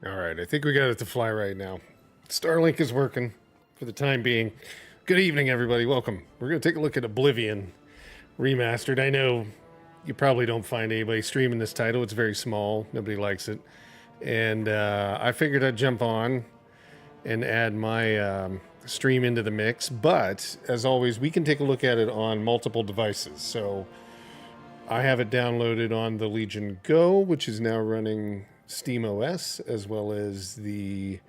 All right, I think we got it to fly right now. Starlink is working for the time being. Good evening, everybody. Welcome. We're going to take a look at Oblivion Remastered. I know you probably don't find anybody streaming this title. It's very small. Nobody likes it. And I figured I'd jump on and add my stream into the mix. But, as always, we can take a look at it on multiple devices. So I have it downloaded on the Legion Go, which is now running SteamOS, as well as the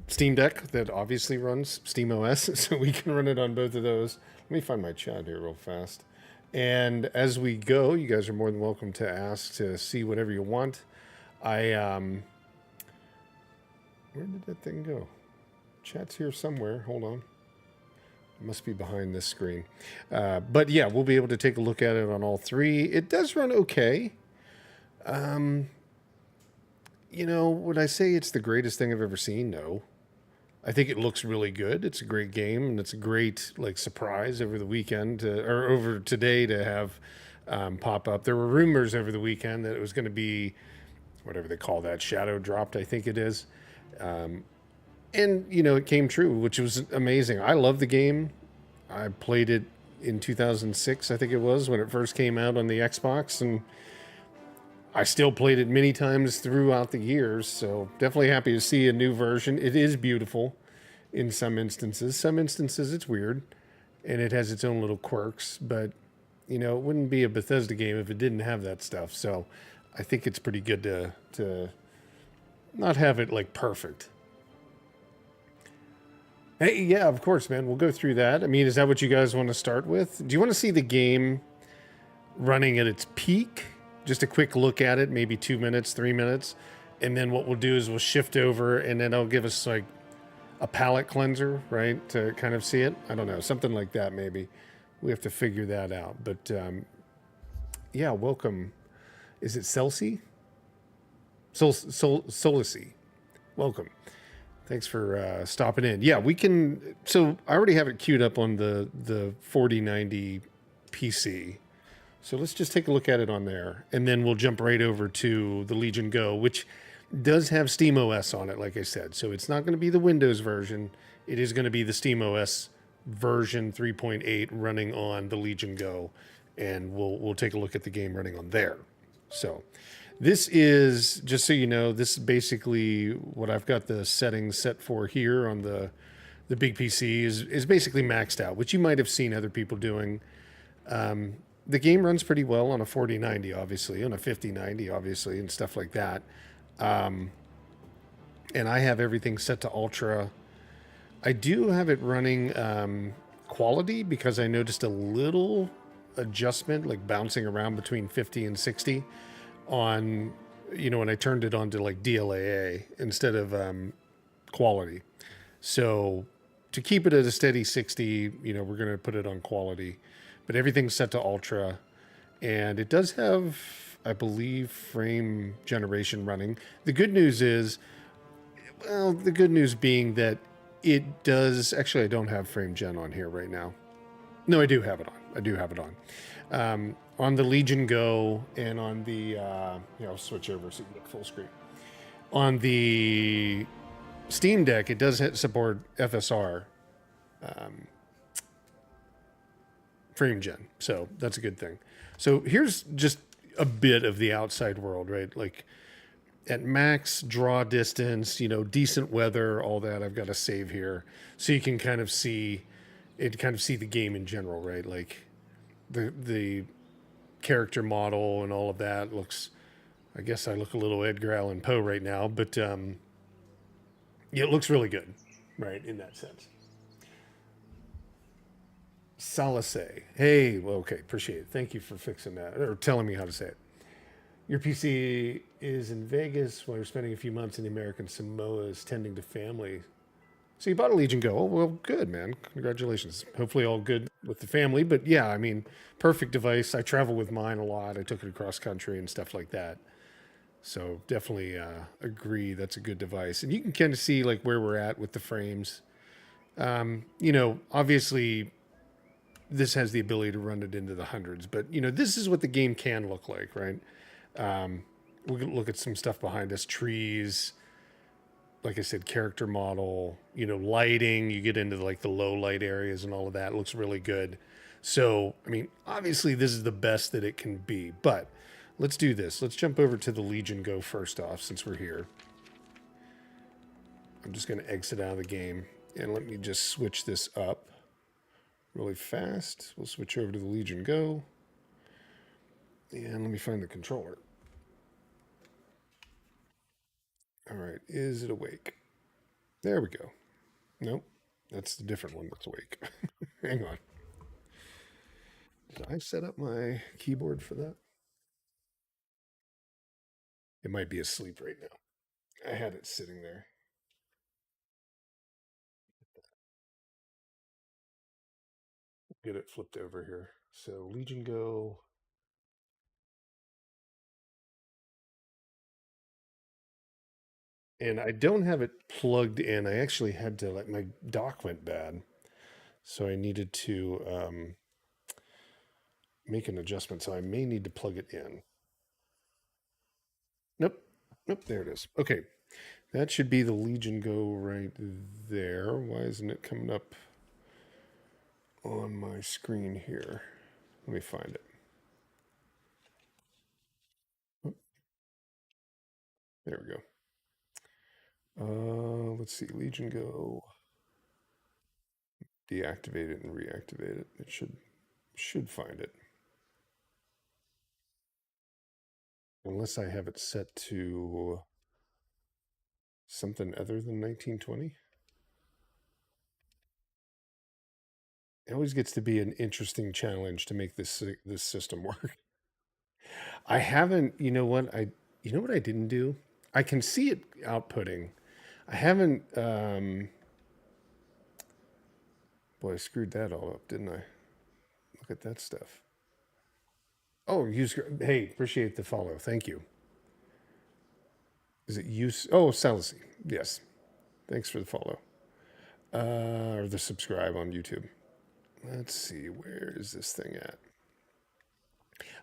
Steam Deck that obviously runs SteamOS, so we can run it on both of those. Let me find my chat here real fast. And as we go, you guys are more than welcome to ask to see whatever you want. Where did that thing go? Chat's here somewhere. Hold on. It must be behind this screen. But yeah, we'll be able to take a look at it on all three. It does run okay. You know, would I say it's the greatest thing I've ever seen? No. I think it looks really good. It's a great game, and it's a great surprise over the weekend or over today to have pop up. There were rumors over the weekend that it was going to be whatever they call that, shadow dropped, I think it is. And you know, it came true, which was amazing. I love the game. I played it in 2006, I think it was, when it first came out on the Xbox, and I still played it many times throughout the years, so definitely happy to see a new version. It is beautiful in some instances. Some instances it's weird, and it has its own little quirks, but, you know, it wouldn't be a Bethesda game if it didn't have that stuff. So I think it's pretty good to not have it, perfect. Hey, yeah, of course, man. We'll go through that. I mean, is that what you guys want to start with? Do you want to see the game running at its peak? Just a quick look at it, maybe 2 minutes, 3 minutes. And then what we'll do is we'll shift over, and then it'll give us a palette cleanser, right? To kind of see it. I don't know, something like that maybe. We have to figure that out. But yeah, welcome. Is it Celsi? Solici. Welcome. Thanks for stopping in. Yeah, we can. So I already have it queued up on the 4090 PC. So let's just take a look at it on there, and then we'll jump right over to the Legion Go, which does have SteamOS on it, like I said. So it's not going to be the Windows version. It is going to be the SteamOS version 3.8 running on the Legion Go, and we'll take a look at the game running on there. So this is, just so you know, this is basically what I've got the settings set for here on the big PC is basically maxed out, which you might have seen other people doing. The game runs pretty well on a 4090, obviously, on a 5090, obviously, and stuff like that. And I have everything set to ultra. I do have it running quality because I noticed a little adjustment, bouncing around between 50 and 60 on, you know, when I turned it on to DLAA instead of quality. So to keep it at a steady 60, you know, we're going to put it on quality. But everything's set to ultra, and it does have, I believe, frame generation running. The good news is, well, the good news being that it does, actually I don't have frame gen on here right now. No, I do have it on. I do have it on the Legion Go, and on the, I'll switch over so you get full screen. On the Steam Deck, it does support FSR, frame gen, so that's a good thing. So here's just a bit of the outside world, right? At max draw distance, you know, decent weather, all that. I've got a save here so you can kind of see the game in general, right? The character model and all of that looks, I guess I look a little Edgar Allan Poe right now, but yeah, it looks really good, right, in that sense. Salice. Hey, well, okay, appreciate it. Thank you for fixing that, or telling me how to say it. Your PC is in Vegas while you're spending a few months in the American Samoas tending to family. So you bought a Legion Go. Oh, well, good, man. Congratulations. Hopefully all good with the family. But yeah, I mean, perfect device. I travel with mine a lot. I took it across country and stuff like that. So definitely agree that's a good device. And you can kind of see where we're at with the frames. You know, obviously this has the ability to run it into the hundreds, but you know, this is what the game can look like, right? we can look at some stuff behind us, trees, like I said, character model, lighting. You get into like the low light areas and all of that. It looks really good. So, I mean, obviously, this is the best that it can be. But let's do this. Let's jump over to the Legion Go first off, since we're here. I'm just going to exit out of the game and let me just switch this up really fast. We'll switch over to the Legion Go. And let me find the controller. All right, is it awake? There we go. Nope, that's the different one that's awake. Hang on. Did I set up my keyboard for that? It might be asleep right now. I had it sitting there. Get it flipped over here. So Legion Go. And I don't have it plugged in. I actually had to, like, my dock went bad. So I needed to make an adjustment. So I may need to plug it in. Nope. Nope. There it is. Okay. That should be the Legion Go right there. Why isn't it coming up on my screen here? Let me find it. Oh, there we go. Let's see. Legion Go. Deactivate it and reactivate it. It should find it. Unless I have it set to something other than 1920. It always gets to be an interesting challenge to make this system work. I haven't, you know what I didn't do? I can see it outputting. I haven't, boy, I screwed that all up, didn't I? Look at that stuff. Oh, hey, appreciate the follow. Thank you. Is it use? Oh, Salacy. Yes. Thanks for the follow. Or the subscribe on YouTube. Let's see, where is this thing at?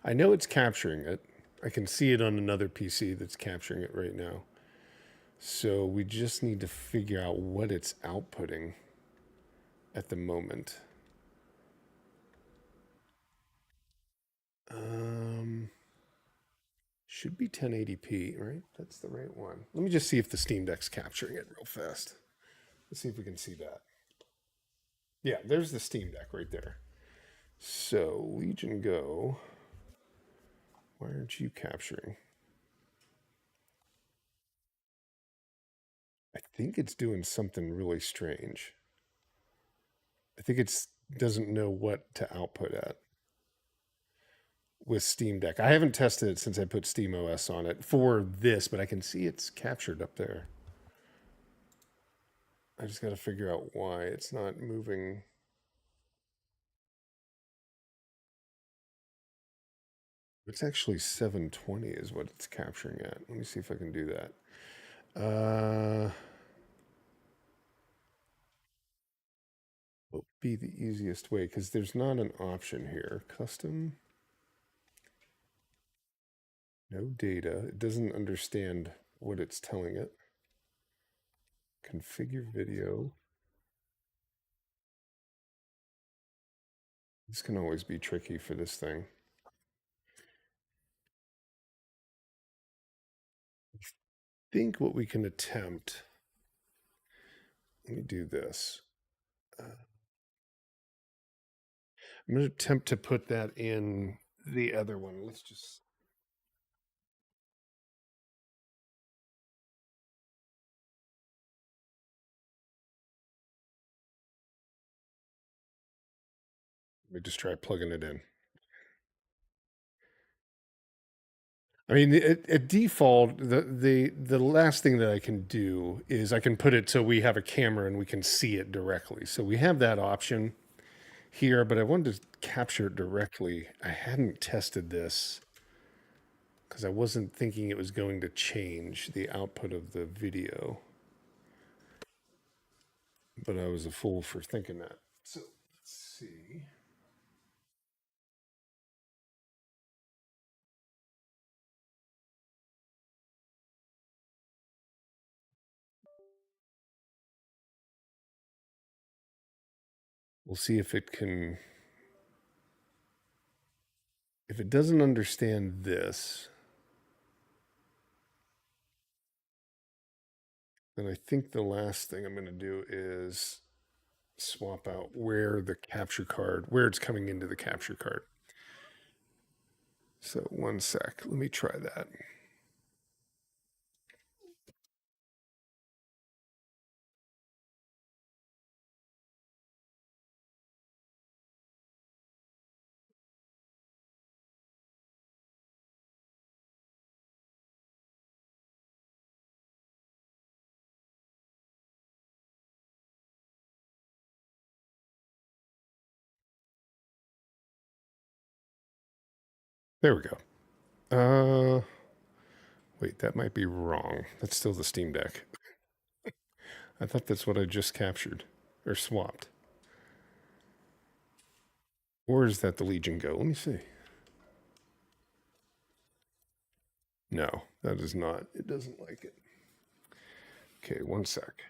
I know it's capturing it. I can see it on another PC that's capturing it right now. So we just need to figure out what it's outputting at the moment. Should be 1080p, right? That's the right one. Let me just see if the Steam Deck's capturing it real fast. Let's see if we can see that. Yeah, there's the Steam Deck right there. So, Legion Go. Why aren't you capturing? I think it's doing something really strange. I think it's doesn't know what to output at with Steam Deck. I haven't tested it since I put Steam OS on it for this, but I can see it's captured up there. I just got to figure out why it's not moving. It's actually 720 is what it's capturing at. Let me see if I can do that. What would be the easiest way? Because there's not an option here. Custom. No data. It doesn't understand what it's telling it. Configure video. This can always be tricky for this thing. I think what we can attempt. Let me do this. I'm going to attempt to put that in the other one. Let's just. Let me just try plugging it in. I mean, at default, the last thing that I can do is I can put it so we have a camera and we can see it directly. So we have that option here, but I wanted to capture it directly. I hadn't tested this because I wasn't thinking it was going to change the output of the video. But I was a fool for thinking that. So let's see. We'll see if it can. If it doesn't understand this, then I think the last thing I'm going to do is swap out where the capture card, where it's coming into the capture card. So one sec, let me try that. There we go. Wait, that might be wrong. That's still the Steam Deck. I thought that's what I just captured or swapped. Or is that the Legion Go? Let me see. No, that is not. It doesn't like it. Okay, one sec.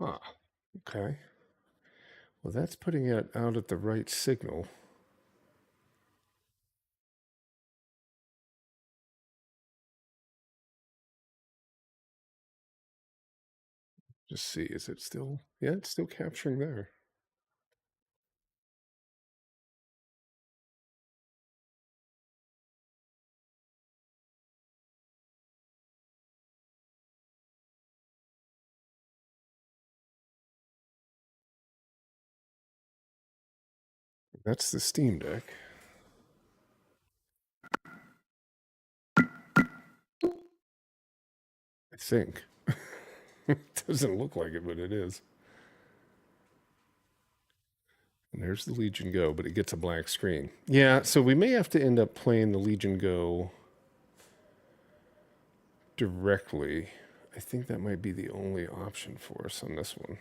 Ah, okay. Well, that's putting it out at the right signal. Just see, is it still? Yeah, it's still capturing there. That's the Steam Deck. I think. It doesn't look like it, but it is. And there's the Legion Go, but it gets a black screen. Yeah, so we may have to end up playing the Legion Go directly. I think that might be the only option for us on this one.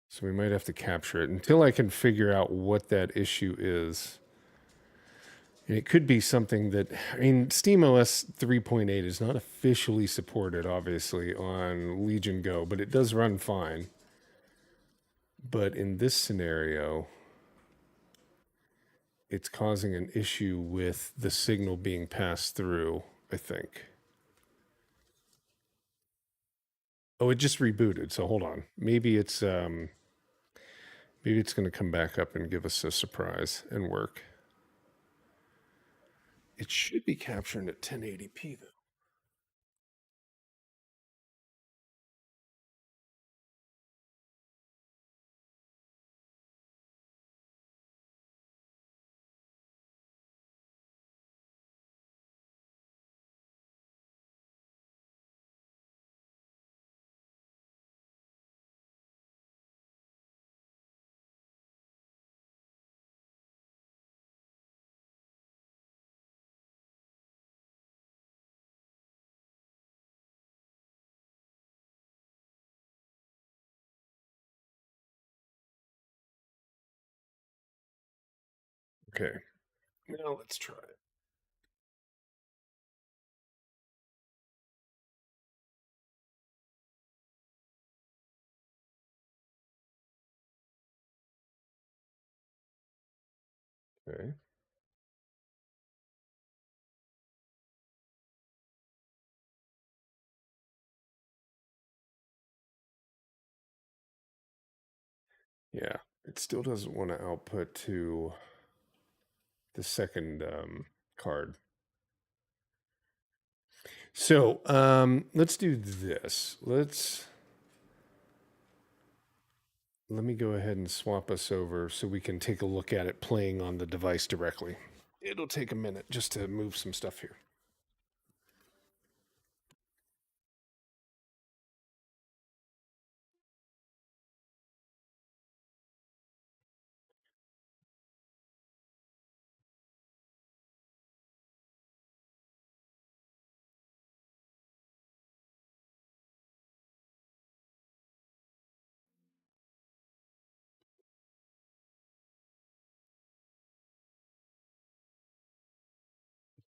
So we might have to capture it until I can figure out what that issue is. And it could be something that, I mean, SteamOS 3.8 is not officially supported, obviously, on Legion Go, but it does run fine. But in this scenario, it's causing an issue with the signal being passed through, I think. Oh, it just rebooted. So hold on. Maybe it's going to come back up and give us a surprise and work. It should be capturing at 1080p though. Okay. Now let's try it. Okay. Yeah, it still doesn't want to output to the second card. So let's do this. Let me go ahead and swap us over so we can take a look at it playing on the device directly. It'll take a minute just to move some stuff here.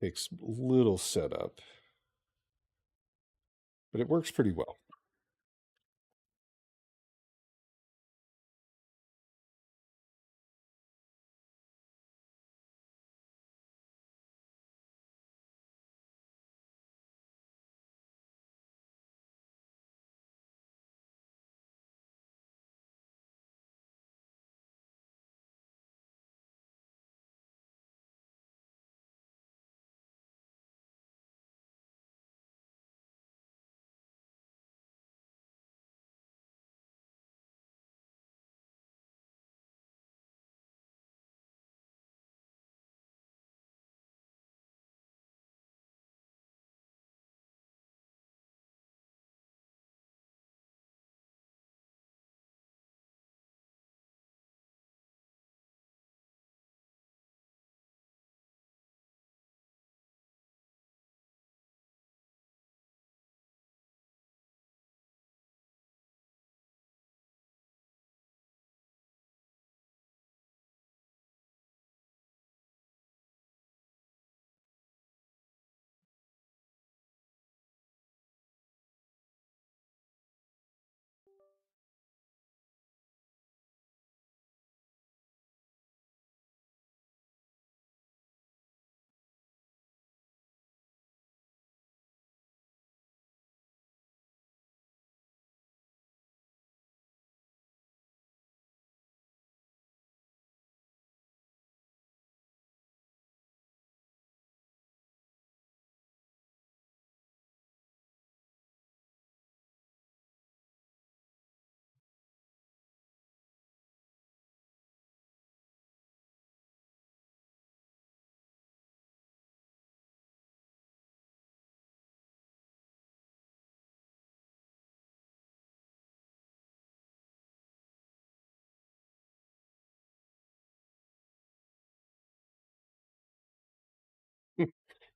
Takes a little setup, but it works pretty well.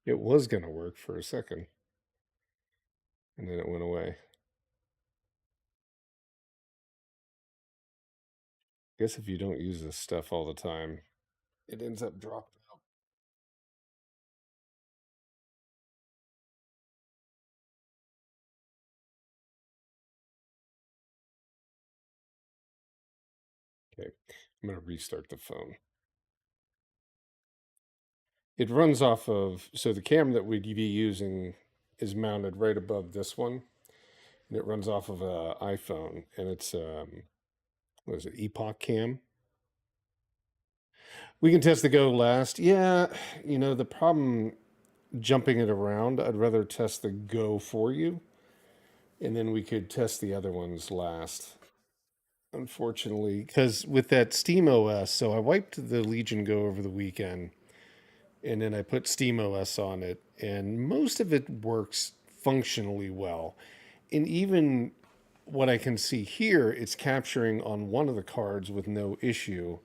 It was going to work for a second, and then it went away. I guess if you don't use this stuff all the time, it ends up dropping out. Okay, I'm going to restart the phone. It runs off of, so the camera that we'd be using is mounted right above this one, and it runs off of an iPhone, and it's, what is it, Epoch Cam? We can test the Go last. Yeah, the problem jumping it around, I'd rather test the Go for you, and then we could test the other ones last. Unfortunately, because with that Steam OS, so I wiped the Legion Go over the weekend, and then I put Steam OS on it, and most of it works functionally well. And even what I can see here, it's capturing on one of the cards with no issue,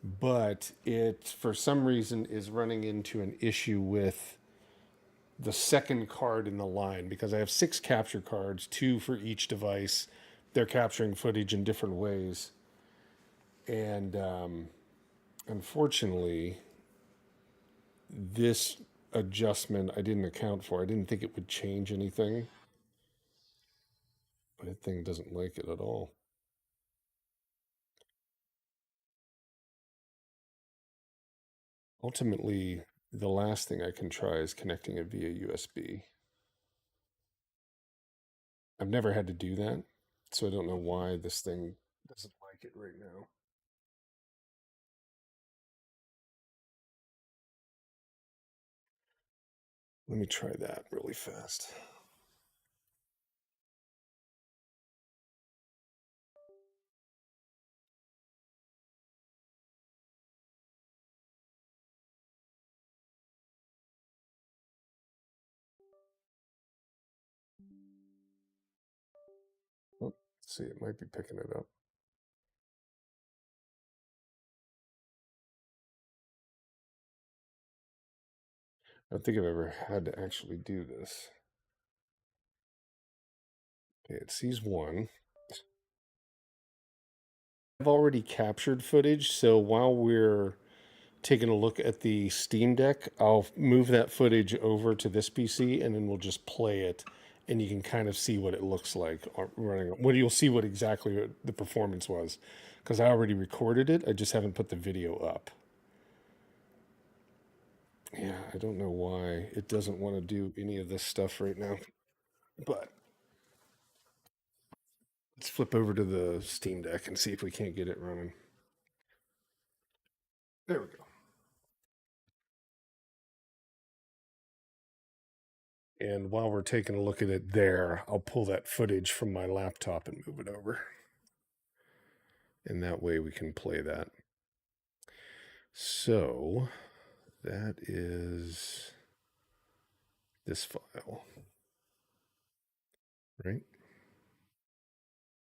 but it, for some reason, is running into an issue with the second card in the line because I have 6 capture cards, 2 for each device. They're capturing footage in different ways. And unfortunately, this adjustment I didn't account for. I didn't think it would change anything. But that thing doesn't like it at all. Ultimately, the last thing I can try is connecting it via USB. I've never had to do that, so I don't know why this thing doesn't like it right now. Let me try that really fast. Oh, let's see, it might be picking it up. I don't think I've ever had to actually do this. Okay, it sees one. I've already captured footage, so while we're taking a look at the Steam Deck, I'll move that footage over to this PC and then we'll just play it and you can kind of see what it looks like running. When you'll see what exactly the performance was because I already recorded it. I just haven't put the video up. Yeah, I don't know why it doesn't want to do any of this stuff right now, but let's flip over to the Steam Deck and see if we can't get it running. There we go. And while we're taking a look at it there, I'll pull that footage from my laptop and move it over. And that way we can play that. So that is this file, right?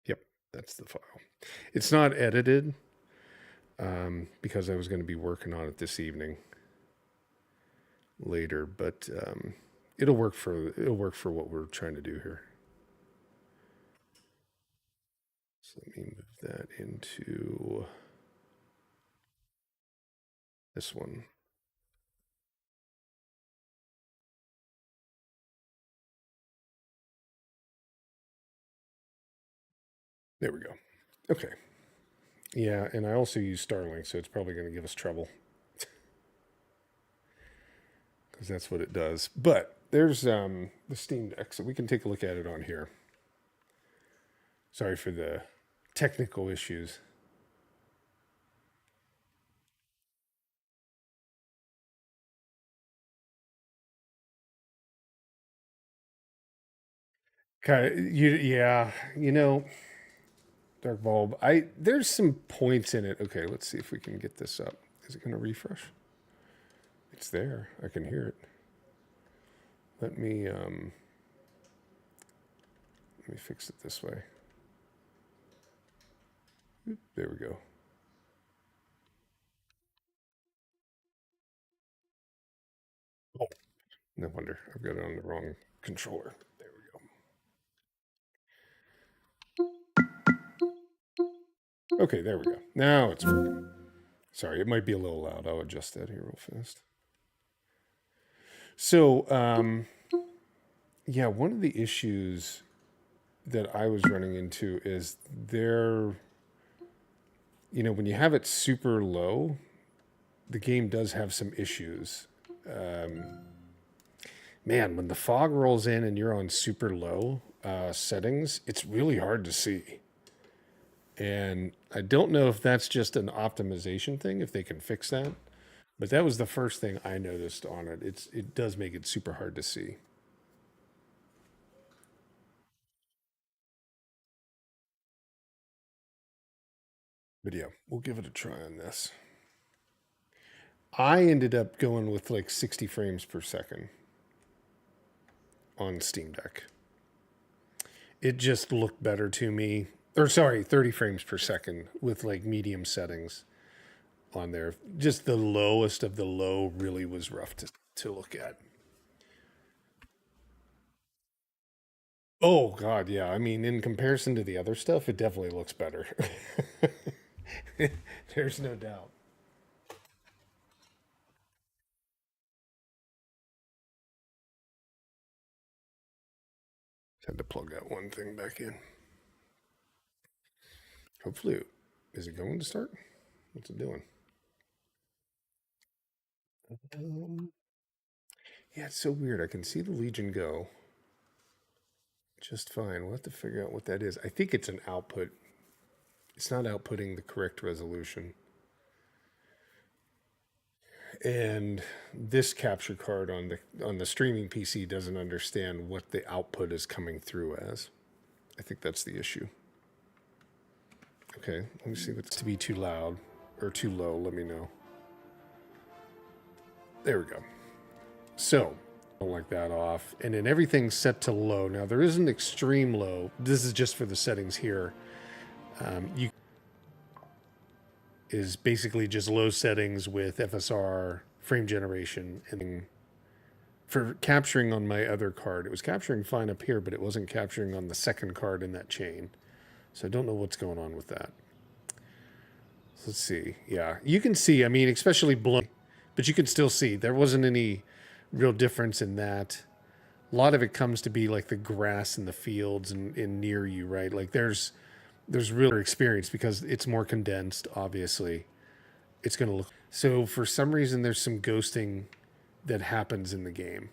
Yep, that's the file. It's not edited because I was going to be working on it this evening later, but it'll work for what we're trying to do here. So let me move that into this one. There we go. Okay. Yeah, and I also use Starlink, so it's probably going to give us trouble because that's what it does. But there's the Steam Deck, so we can take a look at it on here. Sorry for the technical issues. Kind of, yeah, Dark Bulb. There's some points in it. Okay, let's see if we can get this up. Is it going to refresh? It's there. I can hear it. Let me fix it this way. There we go. Oh, no wonder I've got it on the wrong controller. There we go. Okay, there we go. Now it's working. Sorry, it might be a little loud. I'll adjust that here real fast. So, yeah, one of the issues that I was running into is when you have it super low, the game does have some issues. Man, when the fog rolls in and you're on super low settings, it's really hard to see. And I don't know if that's just an optimization thing, if they can fix that. But that was the first thing I noticed on it. It does make it super hard to see. But yeah, we'll give it a try on this. I ended up going with like 60 frames per second on Steam Deck. It just looked better to me. Or sorry, 30 frames per second with like medium settings on there. Just the lowest of the low really was rough to look at. Oh god, yeah. I mean, in comparison to the other stuff, it definitely looks better. There's no doubt. Had to plug that one thing back in. Hopefully, is it going to start? What's it doing? Yeah, it's so weird. I can see the Legion go just fine. We'll have to figure out what that is. I think it's an output. It's not outputting the correct resolution. And this capture card on the streaming PC doesn't understand what the output is coming through as. I think that's the issue. Okay, let me see what's to be too loud or too low. Let me know. There we go. So, I'll like that off. And then everything's set to low. Now, there is an extreme low. This is just for the settings here. You is basically just low settings with FSR, frame generation, and for capturing on my other card. It was capturing fine up here, but it wasn't capturing on the second card in that chain. So I don't know what's going on with that. So let's see. Yeah, you can see, I mean, especially blown, but you can still see there wasn't any real difference in that. A lot of it comes to be like the grass in the fields and near you, right? Like there's real experience because it's more condensed, obviously. It's going to look... So for some reason, there's some ghosting that happens in the game.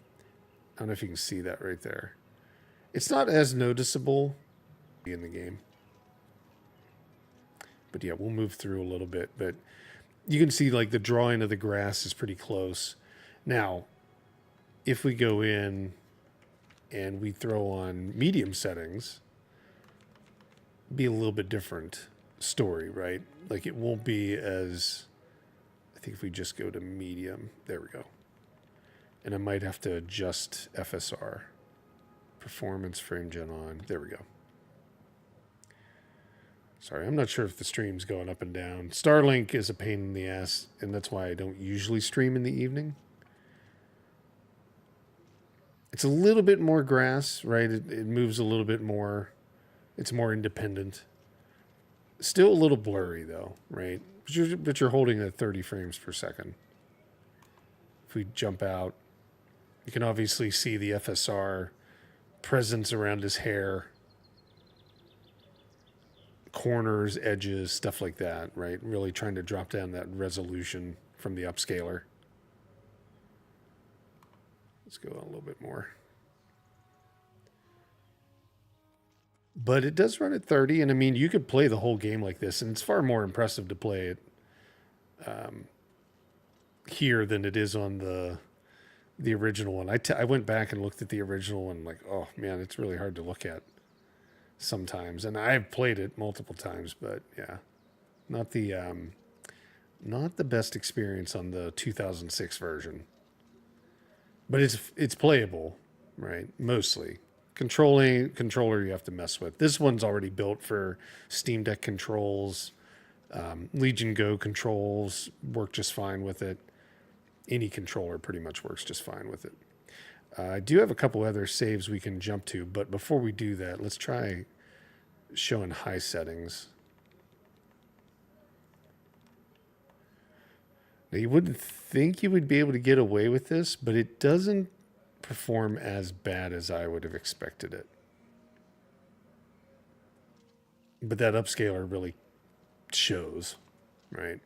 I don't know if you can see that right there. It's not as noticeable in the game. But yeah, we'll move through a little bit. But you can see like the drawing of the grass is pretty close. Now, if we go in and we throw on medium settings, be a little bit different story, right? Like it won't be as... I think if we just go to medium, there we go. And I might have to adjust FSR. Performance frame gen on. There we go. Sorry, I'm not sure if the stream's going up and down. Starlink is a pain in the ass, and that's why I don't usually stream in the evening. It's a little bit more grass, right? It moves a little bit more. It's more independent. Still a little blurry, though, right? But you're holding at 30 frames per second. If we jump out, you can obviously see the FSR presence around his hair, corners, edges, stuff like that, right? Really trying to drop down that resolution from the upscaler. Let's go a little bit more. But it does run at 30, and I mean, you could play the whole game like this, and it's far more impressive to play it here than it is on the original one. I went back and looked at the original one, like, oh man, it's really hard to look at sometimes. And I've played it multiple times, but yeah, not the best experience on the 2006 version. But it's playable, right? Mostly. Controller you have to mess with. This one's already built for Steam Deck controls. Legion Go controls work just fine with it. Any controller pretty much works just fine with it. I do have a couple other saves we can jump to, but before we do that, let's try showing high settings. Now, you wouldn't think you would be able to get away with this, but it doesn't perform as bad as I would have expected it. But that upscaler really shows, right?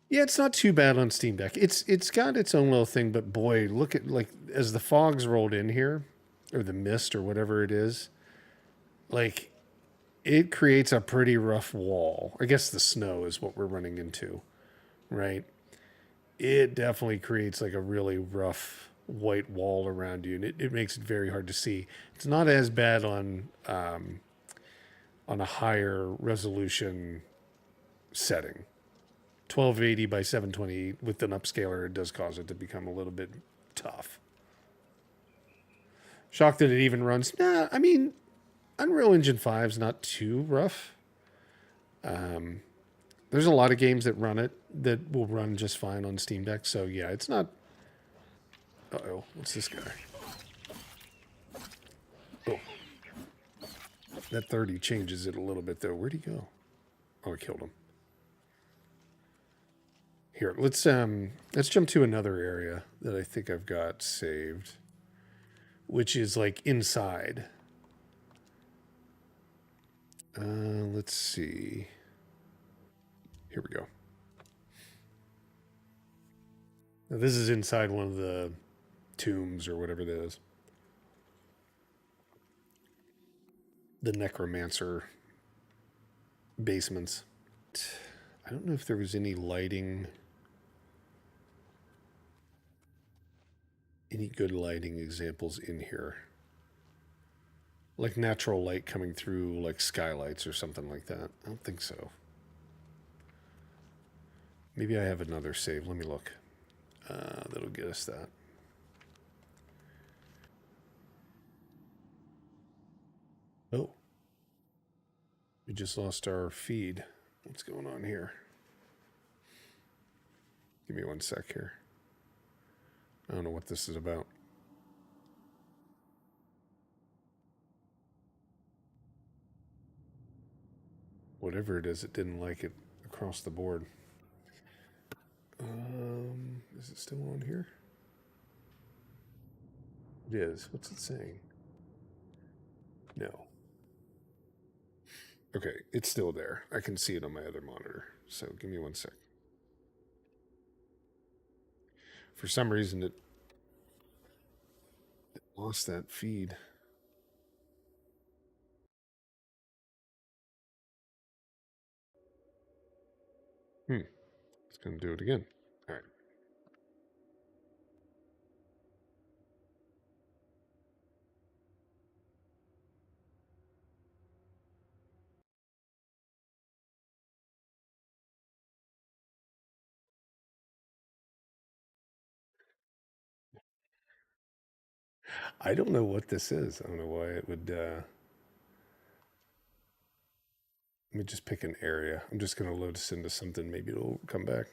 Yeah, it's not too bad on Steam Deck. It's got its own little thing, but boy, look at, like, as the fog's rolled in here, or the mist or whatever it is, like, it creates a pretty rough wall. I guess the snow is what we're running into, right? It definitely creates like a really rough white wall around you, and it makes it very hard to see. It's not as bad on a higher resolution setting. 1280 by 720 with an upscaler, it does cause it to become a little bit tough. Shocked that it even runs. Nah, I mean, Unreal Engine 5 is not too rough. There's a lot of games that run it that will run just fine on Steam Deck. So yeah, it's not... Uh-oh, what's this guy? Oh. That 30 changes it a little bit though. Where'd he go? Oh, I killed him. Here, let's jump to another area that I think I've got saved, which is like inside. Let's see. Here we go. Now, this is inside one of the tombs or whatever it is. The necromancer basements. I don't know if there was any lighting, any good lighting examples in here. Like natural light coming through, like skylights or something like that. I don't think so. Maybe I have another save. Let me look. That'll get us that. Oh, we just lost our feed. What's going on here? Give me one sec here. I don't know what this is about. Whatever it is, it didn't like it across the board. Is it still on here? It is. What's it saying? No. Okay, it's still there. I can see it on my other monitor. So give me one sec. For some reason, it lost that feed. It's going to do it again. All right. I don't know what this is. I don't know why it would. Let me just pick an area. I'm just going to load us into something. Maybe it'll come back.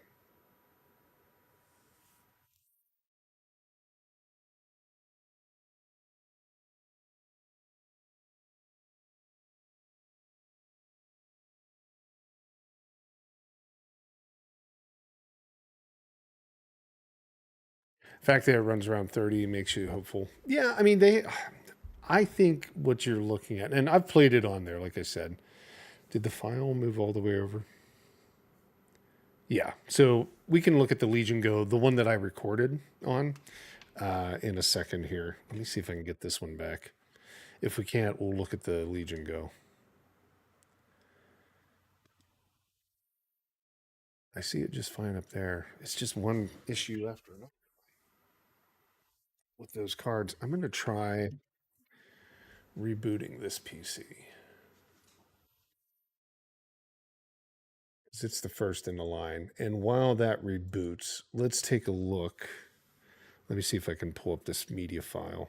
The fact that it runs around 30 makes you hopeful. Yeah, I mean, I think what you're looking at, and I've played it on there, like I said. Did the file move all the way over? Yeah. So we can look at the Legion Go, the one that I recorded on, in a second here. Let me see if I can get this one back. If we can't, we'll look at the Legion Go. I see it just fine up there. It's just one issue left with those cards. I'm going to try rebooting this PC because it's the first in the line. And while that reboots, let's take a look. Let me see if I can pull up this media file,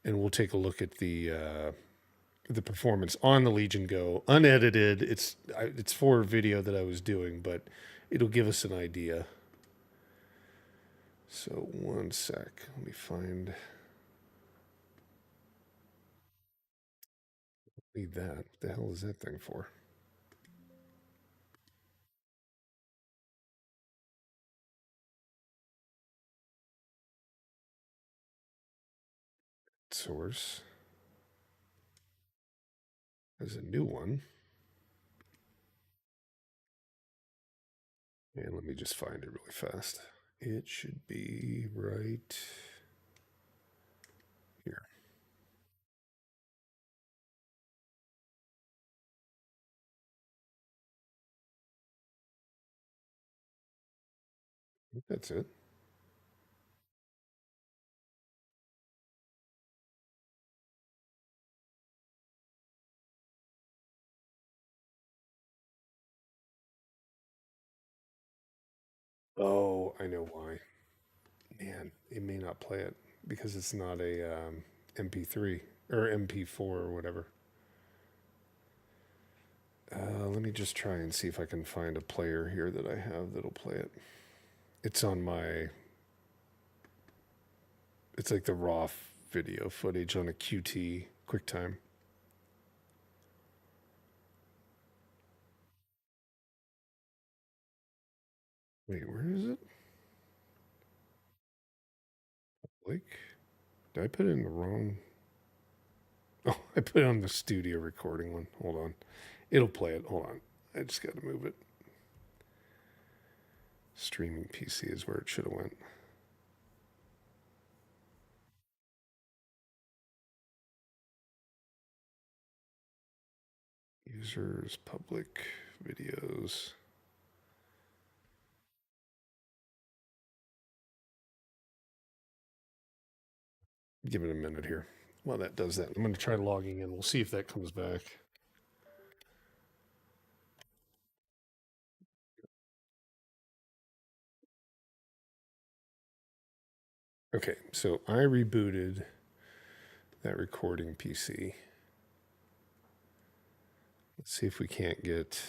and we'll take a look at the performance on the Legion Go, unedited. It's for a video that I was doing, but it'll give us an idea. So one sec, let me find. Need that. What the hell is that thing for? Source. There's a new one. And let me just find it really fast. It should be right here. I think that's it. Oh, I know why. Man, it may not play it because it's not a MP3 or MP4 or whatever. Let me just try and see if I can find a player here that I have that'll play it. It's on my. It's like the raw video footage on a QT QuickTime. Wait, where is it? Like, did I put it in the wrong? Oh, I put it on the studio recording one. Hold on. It'll play it. Hold on. I just got to move it. Streaming PC is where it should have went. Users, public, videos. Give it a minute here. While that does that, I'm going to try logging in. We'll see if that comes back. Okay, so I rebooted that recording PC. Let's see if we can't get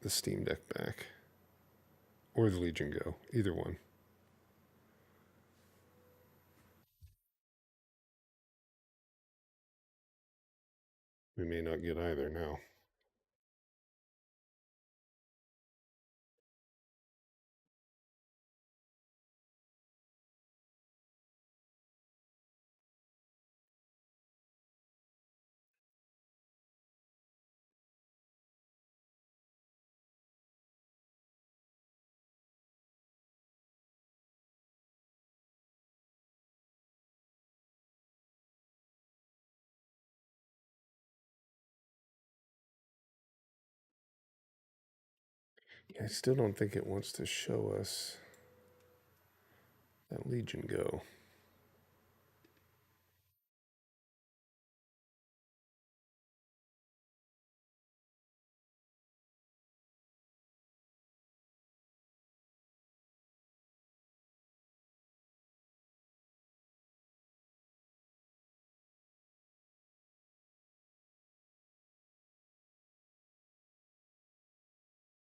the Steam Deck back. Or the Legion Go. Either one. We may not get either now. I still don't think it wants to show us that Legion Go.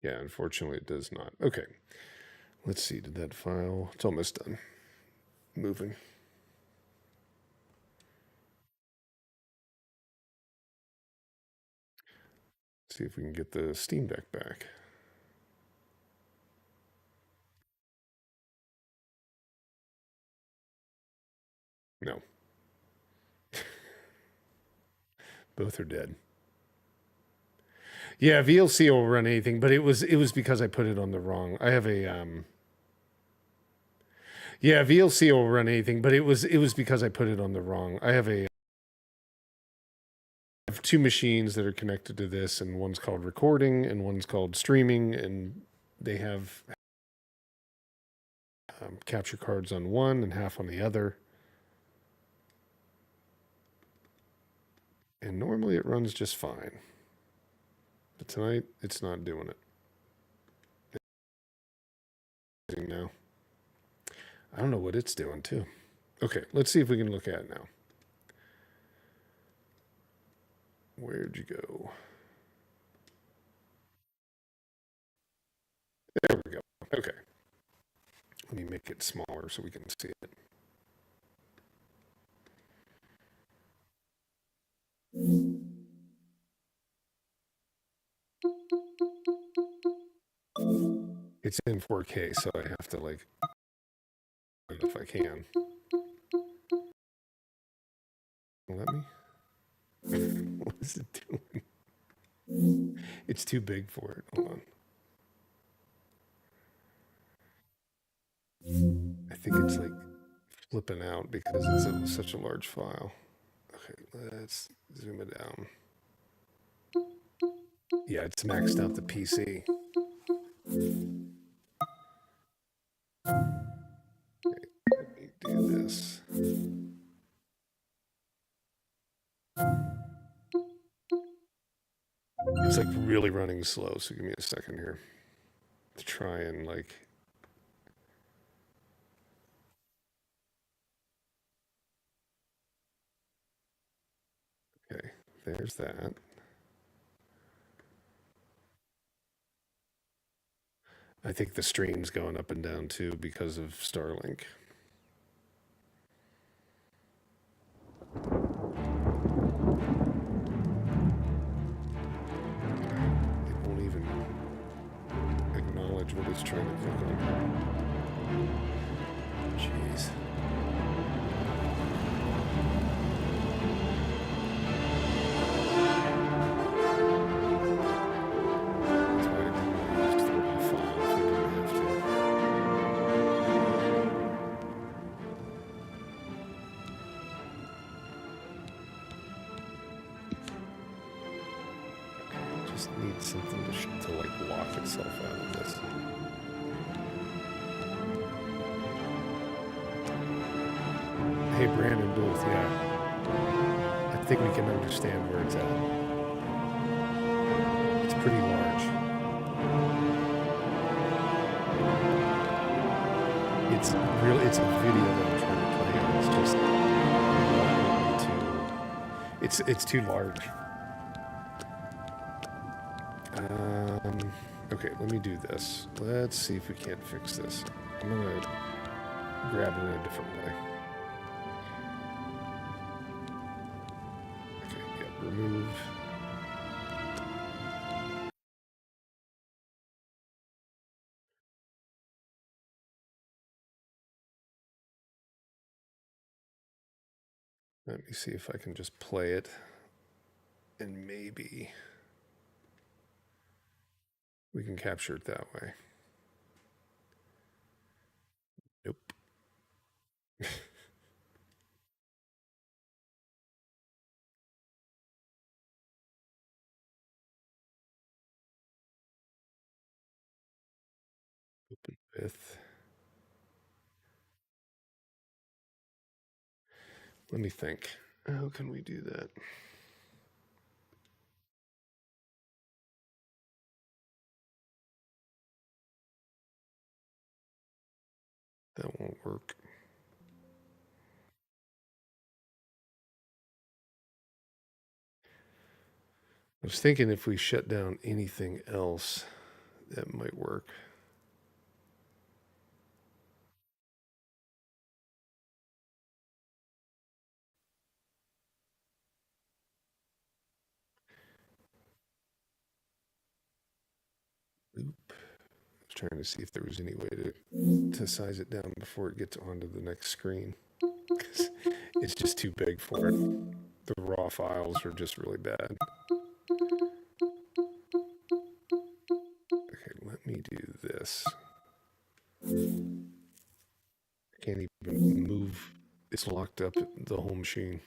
Yeah, unfortunately it does not. Okay. Let's see, did that file? It's almost done. Moving. See if we can get the Steam Deck back. No. Both are dead. Yeah, VLC will run anything, but it was because I put it on the wrong. I have a yeah, VLC will run anything, but it was because I put it on the wrong. I have two machines that are connected to this, and one's called recording and one's called streaming, and they have capture cards on one and half on the other. And normally it runs just fine. But tonight, it's not doing it. Now, I don't know what it's doing too. Okay, let's see if we can look at it now. Where'd you go? There we go. Okay. Let me make it smaller so we can see it. It's in 4K, so I have to like, if I can. Let me. What is it doing? It's too big for it. Hold on. I think it's like flipping out because it's such a large file. Okay, let's zoom it down. Yeah, it's maxed out the PC. Okay, let me do this. It's like really running slow, so give me a second here to try and like. Okay, there's that. I think the stream's going up and down too because of Starlink. It won't even acknowledge what it's trying to click on. Jeez. That's why I didn't use the raw file if I didn't have to. Just need something to like lock itself out of this. Hey, Brandon Booth, yeah. I think we can understand where it's at. It's pretty large. It's really, it's a video that I'm trying to play, and it's just it's too large. Okay, let me do this. Let's see if we can't fix this. I'm gonna grab it in a different way. Okay, yeah, remove. Let me see if I can just play it, and maybe we can capture it that way. Nope. Open with. Let me think. How can we do that? That won't work. I was thinking if we shut down anything else, that might work. Oop. I was trying to see if there was any way to size it down before it gets onto the next screen. It's just too big for it. The raw files are just really bad. Okay, let me do this. I can't even move. It's locked up at the whole machine.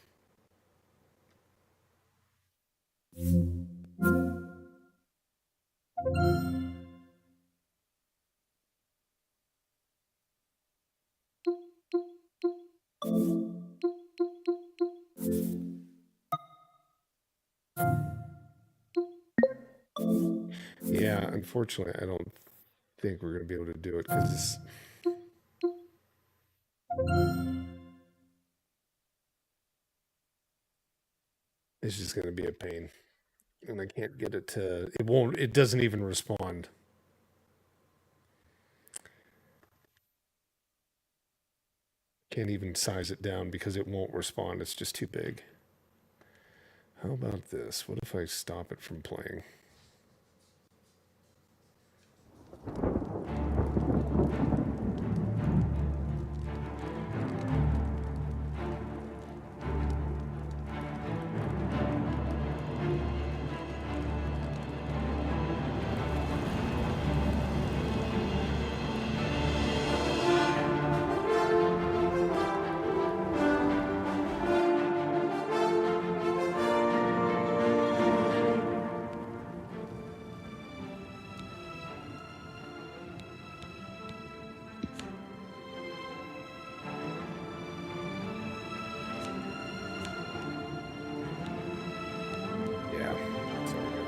Yeah, unfortunately, I don't think we're going to be able to do it because it's just going to be a pain. And I can't get it to, it doesn't even respond. Can't even size it down because it won't respond. It's just too big. How about this? What if I stop it from playing?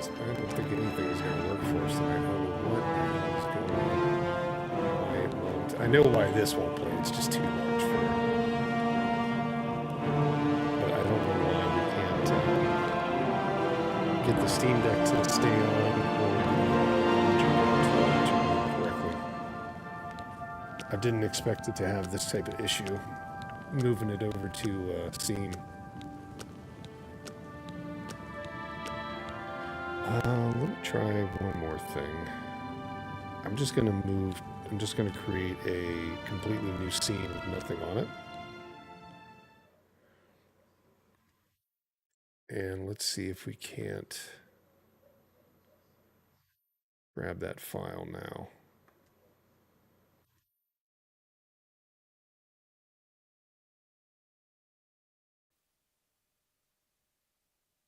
I don't think anything's going to work for us tonight. I don't know what is going on. Why it won't. I know why this won't play. It's just too large for it. But I don't know why we can't get the Steam Deck to stay on or the correctly. I didn't expect it to have this type of issue moving it over to Steam. Let me try one more thing. I'm I'm just going to move, I'm just going to create a completely new scene with nothing on it. And let's see if we can't grab that file now.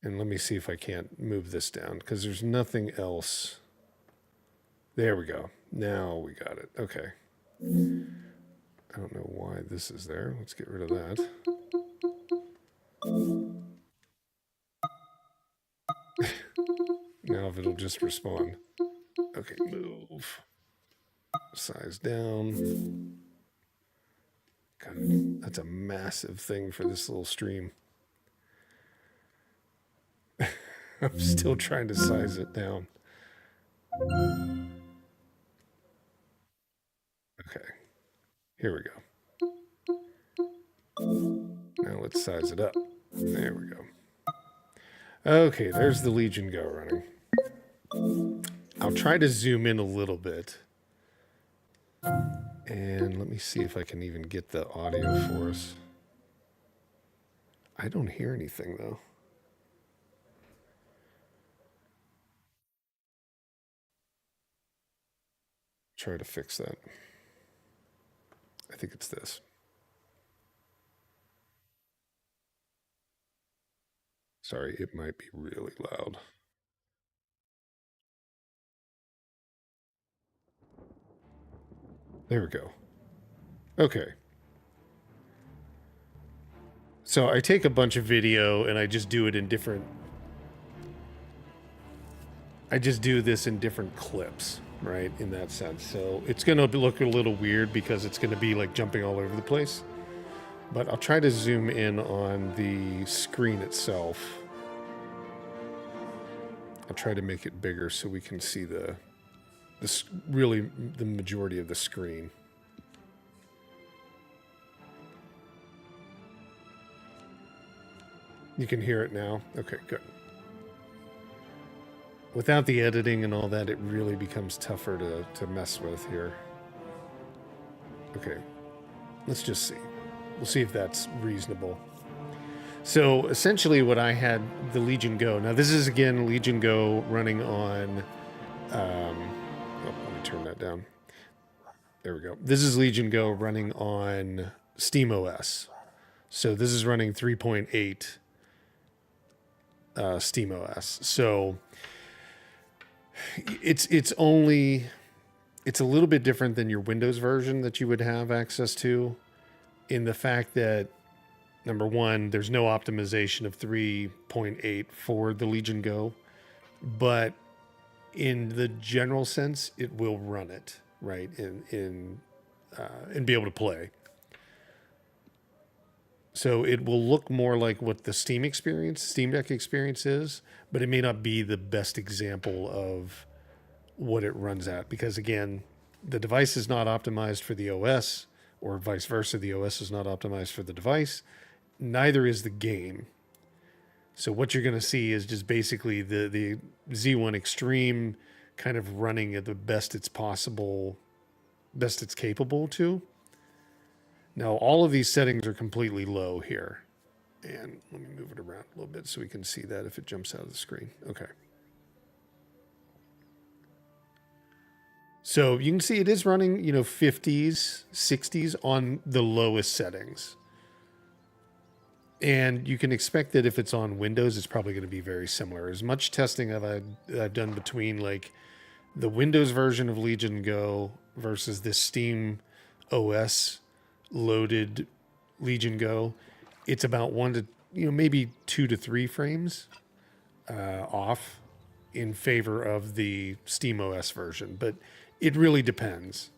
And let me see if I can't move this down because there's nothing else. There we go. Now we got it. Okay. I don't know why this is there. Let's get rid of that. Now if it'll just respond. Okay, move. Size down. God, that's a massive thing for this little stream. I'm still trying to size it down. Okay, here we go. Now let's size it up. There we go. Okay, there's the Legion Go running. I'll try to zoom in a little bit. And let me see if I can even get the audio for us. I don't hear anything though. Try to fix that. I think it's this. Sorry, it might be really loud. There we go. Okay. So I take a bunch of video and I just do it in different... I just do this in different clips, right? In that sense. So it's going to look a little weird because it's going to be like jumping all over the place. But I'll try to zoom in on the screen itself. I'll try to make it bigger so we can see really the majority of the screen. You can hear it now? Okay, good. Without the editing and all that, it really becomes tougher to mess with here. Okay, let's just see. We'll see if that's reasonable. So essentially what I had the Legion Go. Now this is again Legion Go running on, let me turn that down. There we go. This is Legion Go running on SteamOS. So this is running 3.8 SteamOS. So it's a little bit different than your Windows version that you would have access to, in the fact that, number one, there's no optimization of 3.8 for the Legion Go, but in the general sense, it will run it, right, and be able to play. So it will look more like what the Steam Deck experience is, but it may not be the best example of what it runs at, because again, the device is not optimized for the OS, or vice versa. The OS is not optimized for the device. Neither is the game. So what you're going to see is just basically the Z1 Extreme kind of running at the best it's capable to. Now, all of these settings are completely low here. And let me move it around a little bit so we can see that if it jumps out of the screen. Okay. So you can see it is running, 50s, 60s on the lowest settings. And you can expect that if it's on Windows, it's probably going to be very similar. As much testing I've done between like the Windows version of Legion Go versus this Steam OS loaded Legion Go, it's about maybe 2 to 3 frames off in favor of the Steam OS version. But it really depends.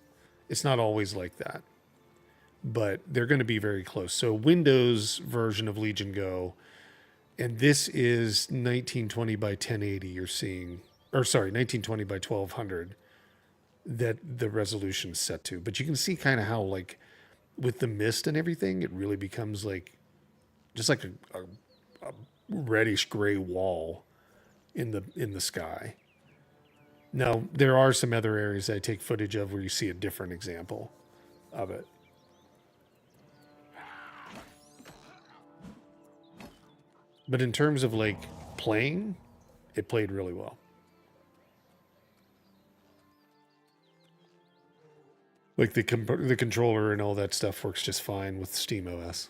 It's not always like that, but they're going to be very close. So Windows version of Legion Go, and this is 1920 by 1080 you're seeing, 1920 by 1200 that the resolution's set to. But you can see kind of how, like, with the mist and everything, it really becomes like just like a reddish gray wall in the sky. Now, there are some other areas I take footage of where you see a different example of it. But in terms of like playing, it played really well. Like the controller and all that stuff works just fine with SteamOS.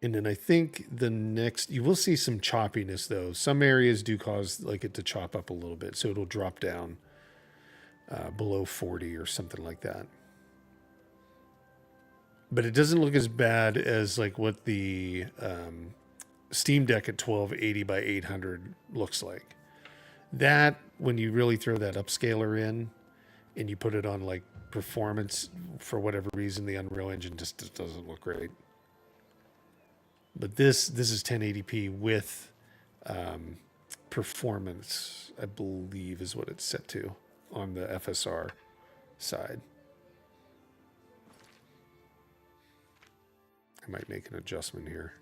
And then I think the next, you will see some choppiness though. Some areas do cause like it to chop up a little bit, so it'll drop down below 40 or something like that. But it doesn't look as bad as like what the Steam Deck at 1280 by 800 looks like. That, when you really throw that upscaler in and you put it on like performance, for whatever reason, the Unreal Engine just doesn't look great. But this is 1080p with performance, I believe is what it's set to on the FSR side. I might make an adjustment here.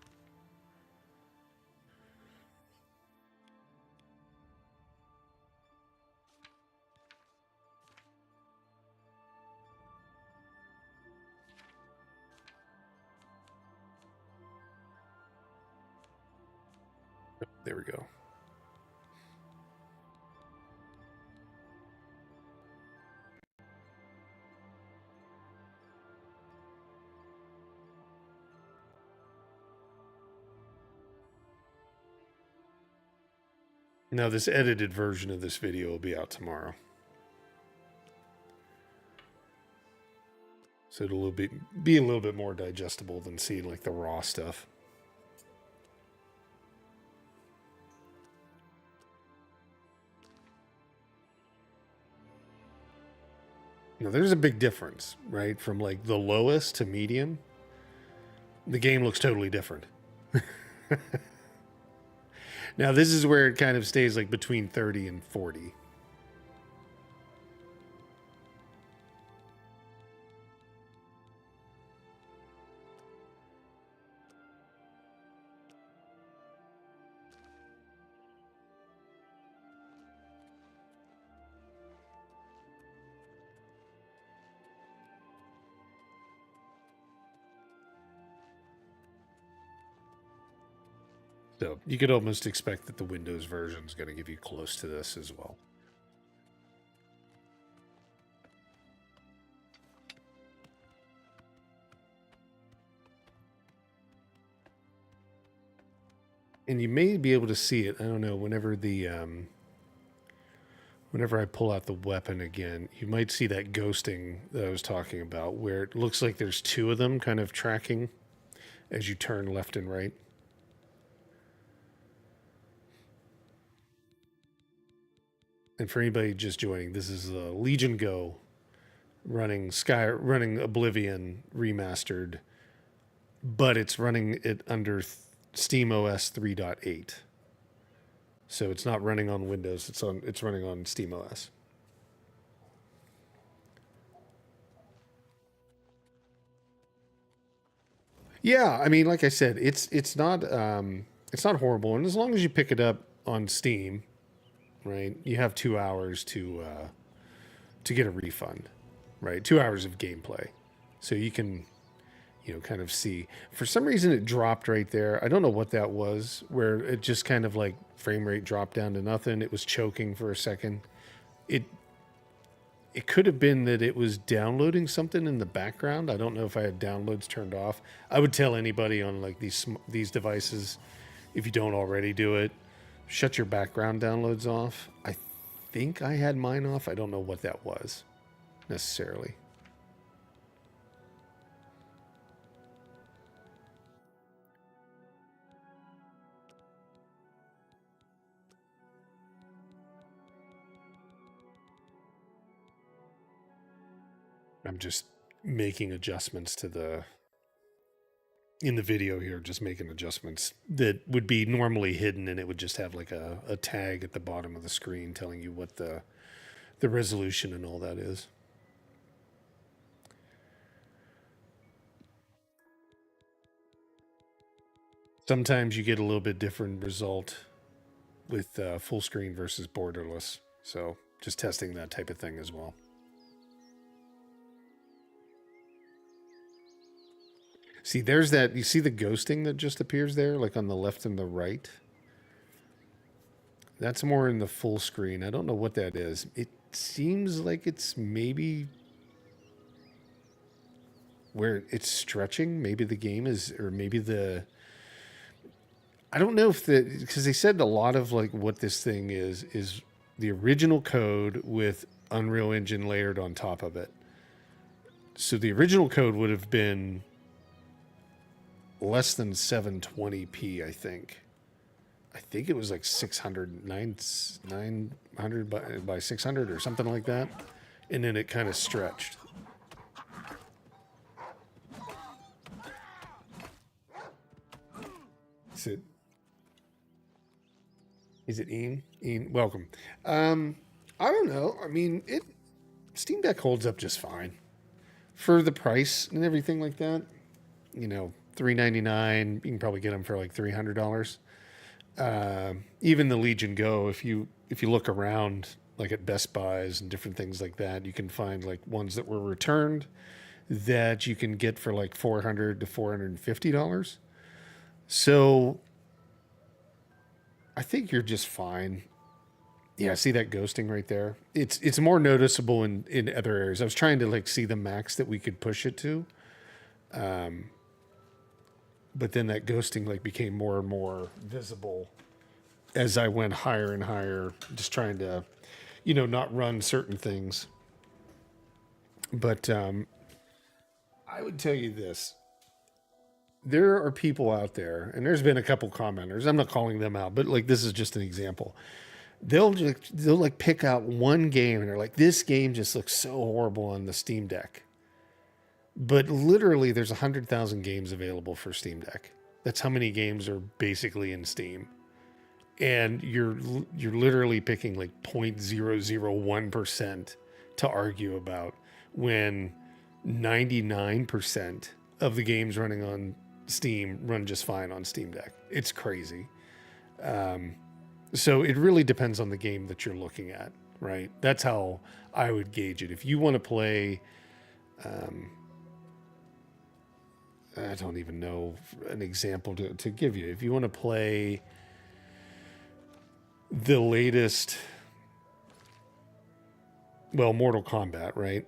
There we go. Now, this edited version of this video will be out tomorrow. So it'll be a little bit more digestible than seeing like the raw stuff. Now, there's a big difference, right? From like the lowest to medium. The game looks totally different. Now, this is where it kind of stays like between 30 and 40. So you could almost expect that the Windows version is going to give you close to this as well. And you may be able to see it, I don't know, whenever I pull out the weapon again, you might see that ghosting that I was talking about, where it looks like there's two of them kind of tracking as you turn left and right. And for anybody just joining, this is the Legion Go running Oblivion Remastered, but it's running it under SteamOS 3.8. So it's not running on Windows, it's running on SteamOS. Yeah, I mean, like I said, it's not horrible, and as long as you pick it up on Steam, right, you have 2 hours to get a refund, right? 2 hours of gameplay, so you can, kind of see. For some reason, it dropped right there. I don't know what that was, where it just kind of like frame rate dropped down to nothing. It was choking for a second. It could have been that it was downloading something in the background. I don't know if I had downloads turned off. I would tell anybody on like these devices, if you don't already do it, shut your background downloads off. I think I had mine off. I don't know what that was necessarily. I'm just making adjustments in the video here, just making adjustments that would be normally hidden, and it would just have like a tag at the bottom of the screen telling you what the resolution and all that is. Sometimes you get a little bit different result with full screen versus borderless. So just testing that type of thing as well. See, there's that. You see the ghosting that just appears there, like on the left and the right? That's more in the full screen. I don't know what that is. It seems like it's maybe where it's stretching. Maybe the game is, or maybe the. I don't know if because they said a lot of like what this thing is the original code with Unreal Engine layered on top of it. So the original code would have been less than 720p, I think. I think it was like 900 by 600 or something like that. And then it kind of stretched. Is it Ian? Ian, welcome. I don't know. I mean, Steam Deck holds up just fine for the price and everything like that. You know, $399. You can probably get them for like $300. Even the Legion Go, if you look around, like at Best Buys and different things like that, you can find like ones that were returned that you can get for like $400 to $450. So I think you're just fine. Yeah, see that ghosting right there? It's more noticeable in other areas. I was trying to like see the max that we could push it to. But then that ghosting like became more and more visible as I went higher and higher, just trying to, not run certain things. But I would tell you this. There are people out there, and there's been a couple commenters. I'm not calling them out, but like this is just an example. They'll like pick out one game and they're like, this game just looks so horrible on the Steam Deck. But literally, there's 100,000 games available for Steam Deck. That's how many games are basically in Steam, and you're literally picking like 0.001% to argue about when 99% of the games running on Steam run just fine on Steam Deck. It's crazy. So it really depends on the game that you're looking at, right? That's how I would gauge it. If you want to play. I don't even know an example to give you. If you want to play the latest, Mortal Kombat, right?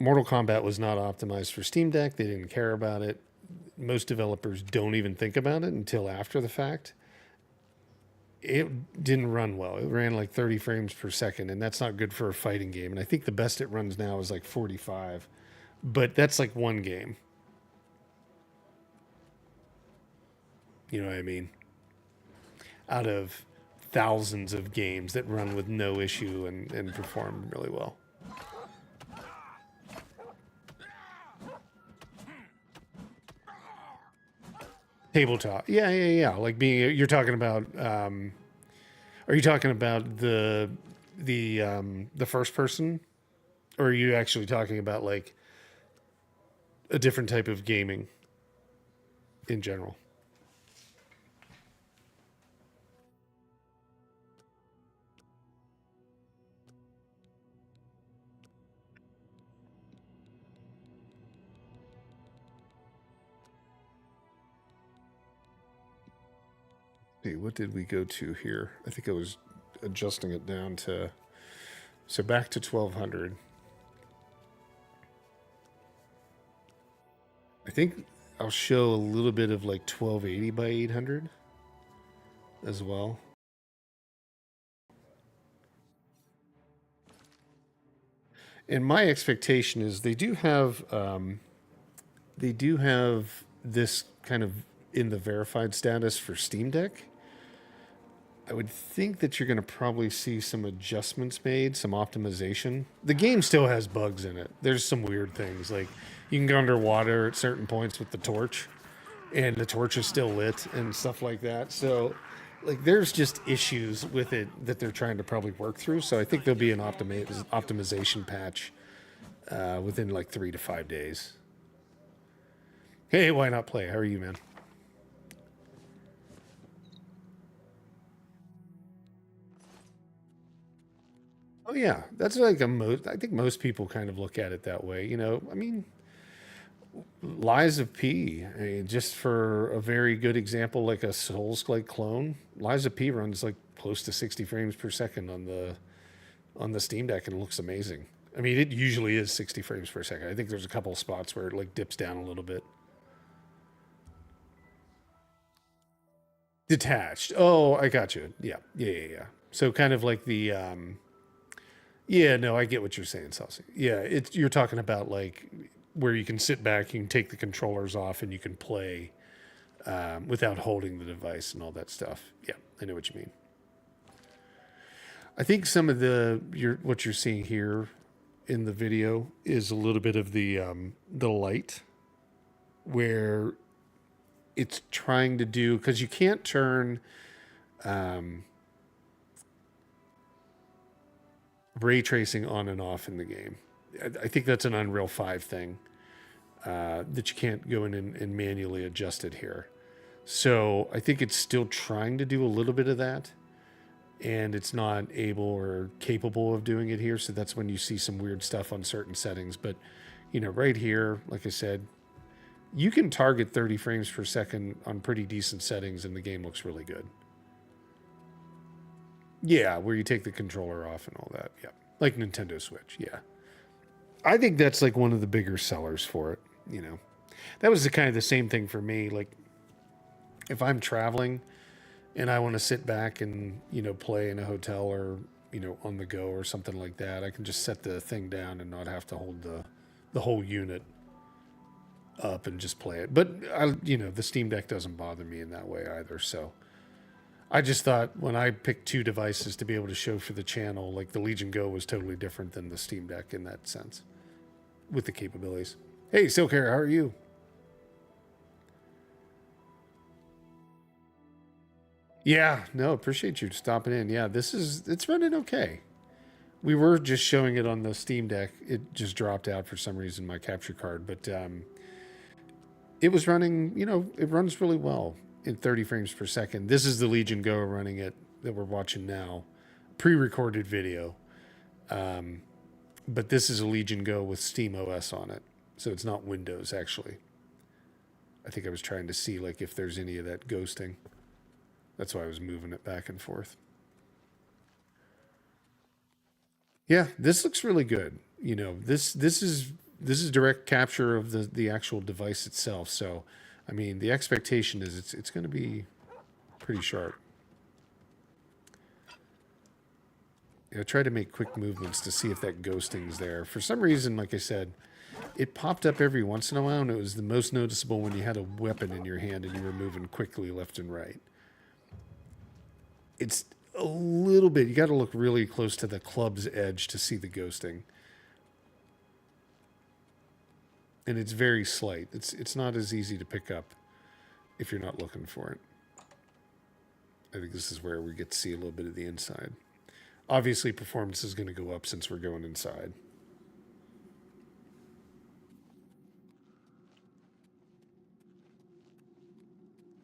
Mortal Kombat was not optimized for Steam Deck. They didn't care about it. Most developers don't even think about it until after the fact. It didn't run well. It ran like 30 frames per second, and that's not good for a fighting game. And I think the best it runs now is like 45. But that's like one game. You know what I mean? Out of thousands of games that run with no issue and perform really well. Tabletop. Yeah. Like you're talking about, are you talking about the first person? Or are you actually talking about like a different type of gaming in general? Hey, what did we go to here? I think I was adjusting it down to, so back to 1200. I think I'll show a little bit of like 1280 by 800 as well. And my expectation is they do have this kind of in the verified status for Steam Deck. I would think that you're going to probably see some adjustments made, some optimization. The game still has bugs in it. There's some weird things, like you can go underwater at certain points with the torch, and the torch is still lit and stuff like that. So, like, there's just issues with it that they're trying to probably work through. So I think there'll be an optimization patch within like 3 to 5 days. Hey, why not play? How are you, man? Oh yeah, that's like a most. I think most people kind of look at it that way. You know, I mean, Lies of P. I mean, just for a very good example, like a Souls-like clone, Lies of P runs like close to 60 frames per second on the Steam Deck, and it looks amazing. I mean, it usually is 60 frames per second. I think there's a couple of spots where it like dips down a little bit. Detached. Oh, I got you. Yeah, yeah, yeah, yeah. So kind of like the yeah, no, I get what you're saying, Saucy. Yeah, it's you're talking about like where you can sit back, you can take the controllers off, and you can play without holding the device and all that stuff. Yeah, I know what you mean. I think some of what you're seeing here in the video is a little bit of the light where it's trying to do because you can't turn um, ray tracing on and off in the game. I think that's an Unreal 5 thing that you can't go in and manually adjust it here. So I think it's still trying to do a little bit of that, and it's not able or capable of doing it here. So that's when you see some weird stuff on certain settings. But, you know, right here, like I said, you can target 30 frames per second on pretty decent settings, and the game looks really good. Yeah, where you take the controller off and all that. Yeah, like Nintendo Switch. Yeah. I think that's like one of the bigger sellers for it, you know. That was the kind of the same thing for me. Like, if I'm traveling and I want to sit back and, you know, play in a hotel or, you know, on the go or something like that, I can just set the thing down and not have to hold the whole unit up and just play it. But you know, the Steam Deck doesn't bother me in that way either. So I just thought when I picked two devices to be able to show for the channel, like the Legion Go was totally different than the Steam Deck in that sense with the capabilities. Hey, Silkhair, how are you? Yeah, no, appreciate you stopping in. Yeah, it's running okay. We were just showing it on the Steam Deck. It just dropped out for some reason, my capture card, but it was running, you know, it runs really well in 30 frames per second. This is the Legion Go running it that we're watching now, pre-recorded video. But this is a Legion Go with Steam OS on it, so it's not Windows actually. I think I was trying to see like if there's any of that ghosting. That's why I was moving it back and forth. Yeah, this looks really good. You know, this is direct capture of the actual device itself. So, I mean, the expectation is it's going to be pretty sharp. I tried to make quick movements to see if that ghosting's there. For some reason, like I said, it popped up every once in a while, and it was the most noticeable when you had a weapon in your hand and you were moving quickly left and right. It's a little bit, you got to look really close to the club's edge to see the ghosting. And it's very slight. It's not as easy to pick up if you're not looking for it. I think this is where we get to see a little bit of the inside. Obviously, performance is going to go up since we're going inside.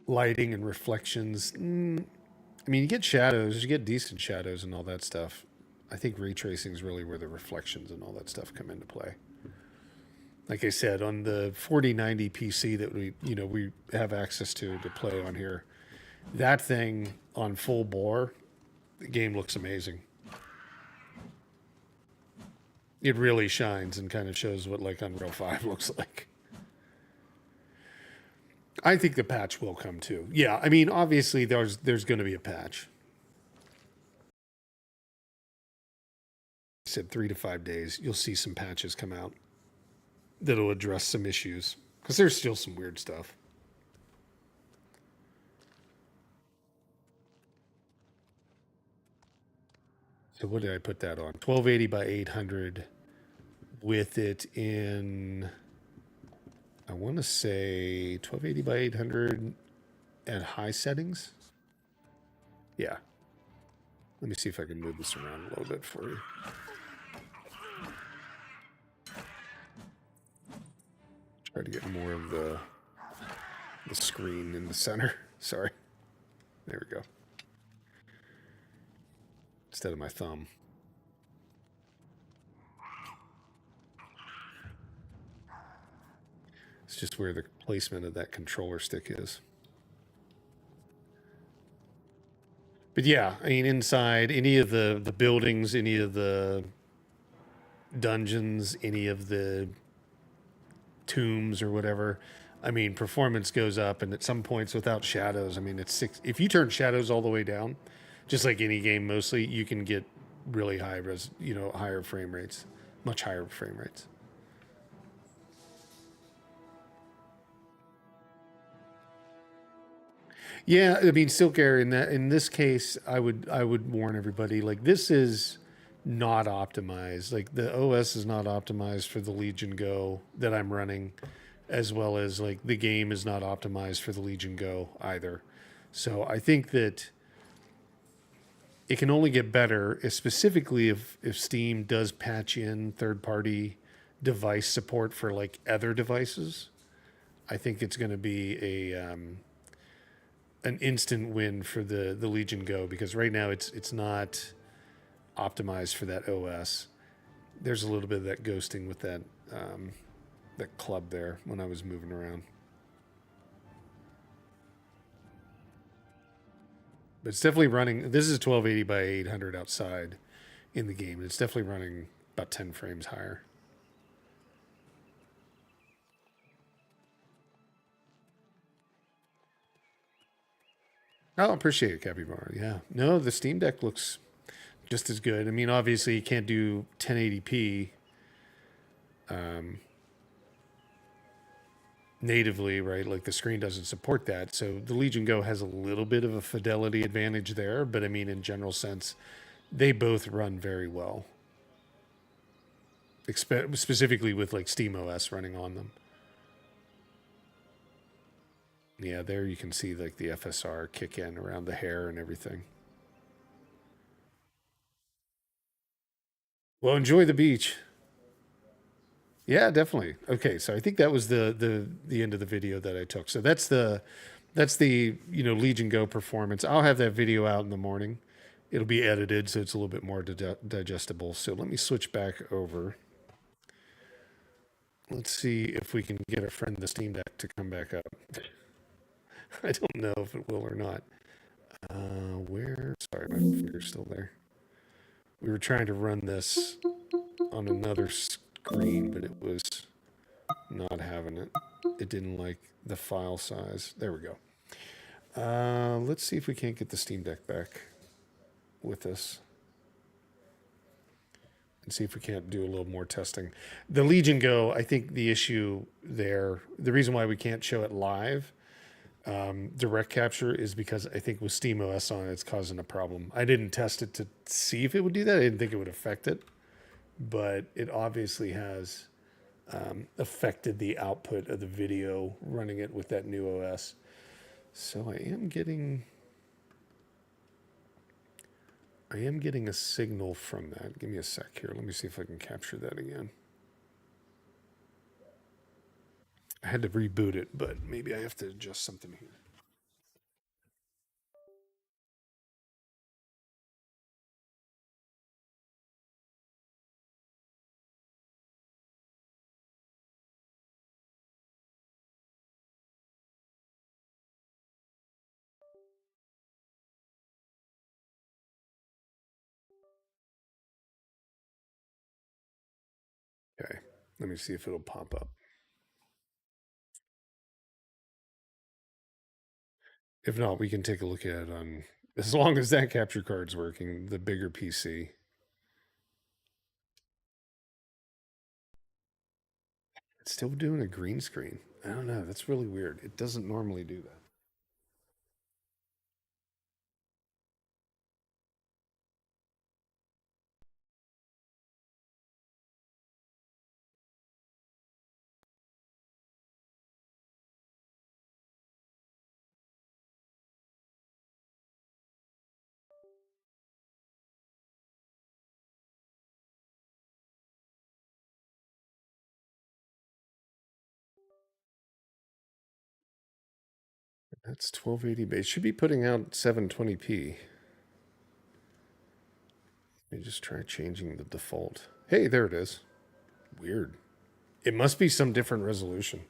Lighting and reflections. I mean, you get shadows, you get decent shadows and all that stuff. I think ray tracing is really where the reflections and all that stuff come into play. Like I said, on the 4090 PC that we have access to play on here, that thing on full bore, the game looks amazing. It really shines and kind of shows what like Unreal 5 looks like. I think the patch will come too. Yeah, I mean, obviously there's going to be a patch. I said 3 to 5 days. You'll see some patches come out that'll address some issues because there's still some weird stuff. So what did I put that on? 1280 by 800 with it in, I want to say 1280 by 800 at high settings. Yeah. Let me see if I can move this around a little bit for you. Try to get more of the screen in the center. Sorry. There we go. Instead of my thumb. It's just where the placement of that controller stick is. But yeah, I mean, inside any of the buildings, any of the dungeons, any of the tombs or whatever, I mean, performance goes up, and at some points without shadows, I mean, it's six. If you turn shadows all the way down, just like any game, mostly you can get really high higher frame rates, much higher frame rates. Yeah, I mean, Silk Air in this case, I would warn everybody like this is not optimized. Like the OS is not optimized for the Legion Go that I'm running, as well as like the game is not optimized for the Legion Go either. So I think that it can only get better, specifically if Steam does patch in third party device support for like other devices. I think it's going to be a an instant win for the Legion Go because right now it's not optimized for that OS. There's a little bit of that ghosting with that club there when I was moving around. But it's definitely running. This is 1280 by 800 outside in the game. It's definitely running about 10 frames higher. Oh, appreciate it, Capybara. Yeah. No, the Steam Deck looks just as good. I mean, obviously, you can't do 1080p natively, right? Like the screen doesn't support that. So the Legion Go has a little bit of a fidelity advantage there. But I mean, in general sense, they both run very well, specifically with like SteamOS running on them. Yeah, there you can see like the FSR kick in around the hair and everything. Well, enjoy the beach. Yeah, definitely. Okay, so I think that was the end of the video that I took. So that's the Legion Go performance. I'll have that video out in the morning. It'll be edited, so it's a little bit more digestible. So let me switch back over. Let's see if we can get our friend the Steam Deck to come back up. I don't know if it will or not. Where? Sorry, my finger's still there. We were trying to run this on another screen, but it was not having it. It didn't like the file size. There we go. Let's see if we can't get the Steam Deck back with us and see if we can't do a little more testing. The Legion Go, I think the issue there, the reason why we can't show it live, direct capture, is because I think with SteamOS on it, it's causing a problem. I didn't test it to see if it would do that. I didn't think it would affect it, but it obviously has affected the output of the video running it with that new OS. So I am getting a signal from that. Give me a sec here. Let me see if I can capture that again. I had to reboot it, but maybe I have to adjust something here. Okay, let me see if it'll pop up. If not, we can take a look at it on, as long as that capture card's working, the bigger PC. It's still doing a green screen. I don't know. That's really weird. It doesn't normally do that. That's 1280 base. Should be putting out 720p. Let me just try changing the default. Hey, there it is. Weird. It must be some different resolution.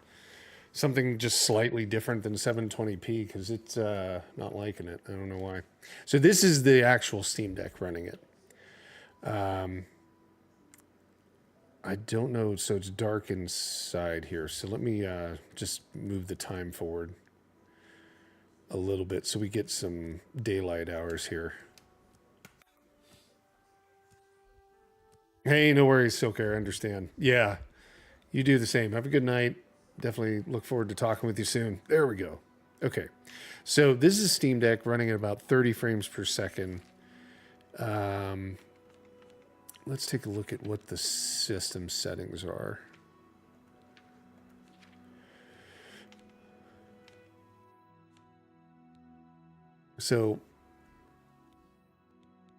something just slightly different than 720p because it's not liking it. I don't know why. So this is the actual Steam Deck running it. I don't know. So it's dark inside here. So let me just move the time forward a little bit so we get some daylight hours here. Hey, no worries, Silker. I understand. Yeah, you do the same. Have a good night. Definitely look forward to talking with you soon. There we go. Okay. So this is Steam Deck running at about 30 frames per second. Let's take a look at what the system settings are. So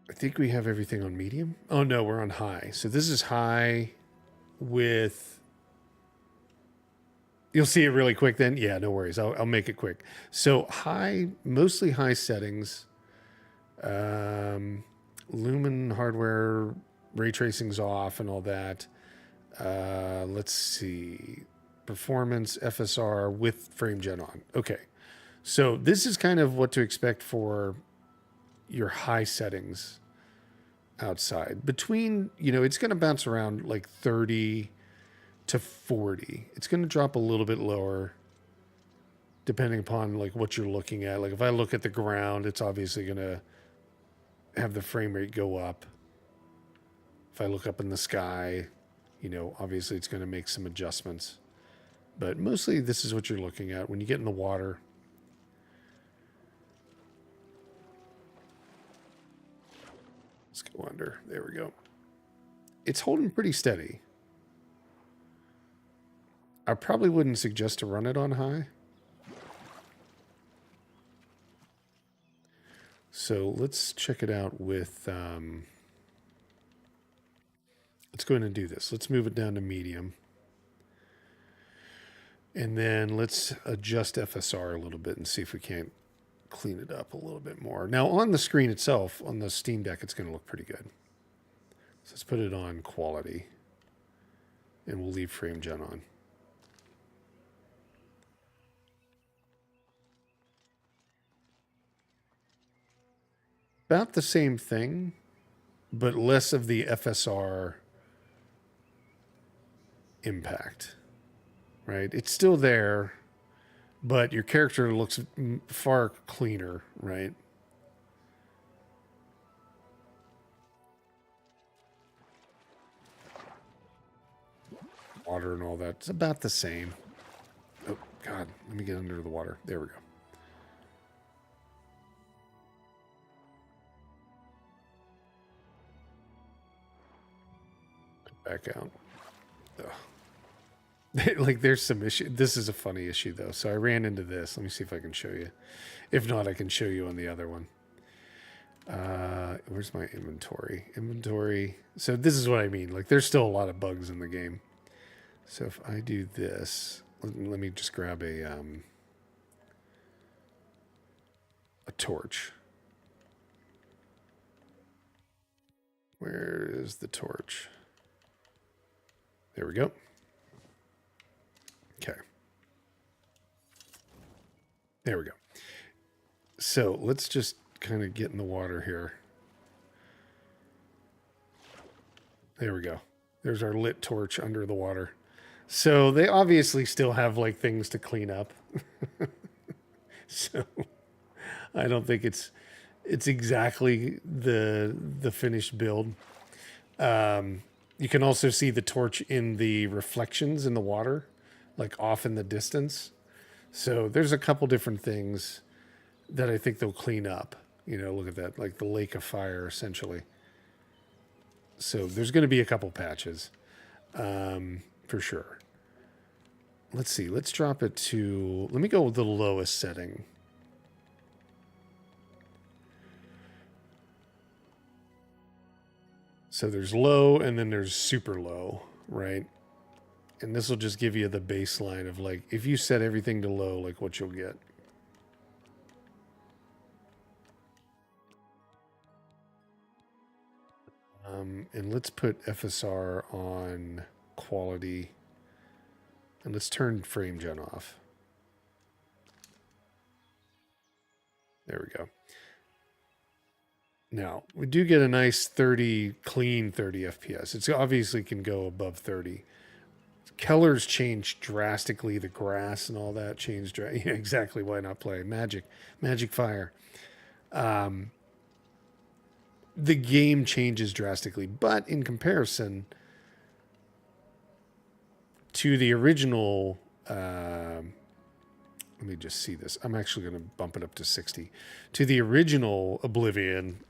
I think we have everything on medium. Oh no, we're on high. So this is high with, you'll see it really quick then. Yeah, no worries. I'll make it quick. So high, mostly high settings. Lumen hardware, ray tracing's off and all that. Let's see. Performance, FSR with frame gen on. Okay. So this is kind of what to expect for your high settings outside. Between, it's going to bounce around like 30 to 40. It's going to drop a little bit lower depending upon like what you're looking at. Like if I look at the ground, it's obviously going to have the frame rate go up. If I look up in the sky, obviously it's going to make some adjustments. But mostly this is what you're looking at when you get in the water. Let's go under. There we go. It's holding pretty steady. I probably wouldn't suggest to run it on high. So let's check it out with, let's go ahead and do this. Let's move it down to medium. And then let's adjust FSR a little bit and see if we can't clean it up a little bit more. Now on the screen itself, on the Steam Deck, it's going to look pretty good. So let's put it on quality. And we'll leave frame gen on. About the same thing, but less of the FSR impact, right? It's still there, but your character looks far cleaner, right? Water and all that, it's about the same. Oh, God, let me get under the water. There we go. Back out. Like there's some issue. This is a funny issue though. So I ran into this. Let me see if I can show you. If not, I can show you on the other one. Where's my inventory? Inventory. So this is what I mean. Like there's still a lot of bugs in the game. So if I do this, let me just grab a torch. Where is the torch? There we go. Okay. There we go. So let's just kind of get in the water here. There we go. There's our lit torch under the water. So they obviously still have like things to clean up. So I don't think it's exactly the finished build. You can also see the torch in the reflections in the water, like off in the distance. So there's a couple different things that I think they'll clean up. Look at that, like the lake of fire, essentially. So there's going to be a couple patches, for sure. Let's see. Let's drop it to, let me go with the lowest setting. So there's low and then there's super low, right? And this will just give you the baseline of like, if you set everything to low, like what you'll get. And let's put FSR on quality and let's turn frame gen off. There we go. Now, we do get a nice 30, clean 30 FPS. It's obviously can go above 30. Colors change drastically. The grass and all that changed. Yeah, exactly. Why not play Magic? Magic Fire. The game changes drastically, but in comparison to the original, let me just see this. I'm actually going to bump it up to 60. To the original Oblivion,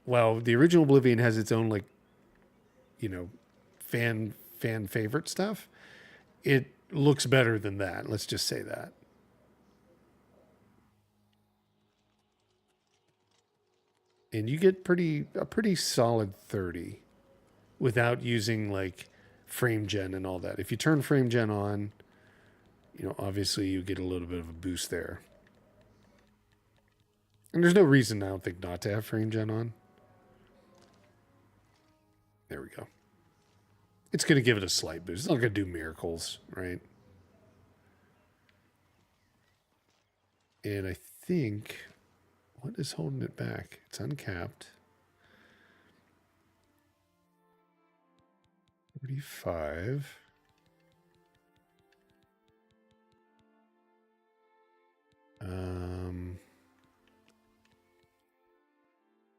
well, the original Oblivion has its own, like, you know, fan favorite stuff. It looks better than that. Let's just say that. And you get a pretty solid 30 without using like frame gen and all that. If you turn frame gen on, obviously you get a little bit of a boost there. And there's no reason, I don't think, not to have frame gen on. There we go. It's going to give it a slight boost. It's not going to do miracles, right? And I think, what is holding it back? It's uncapped. 45.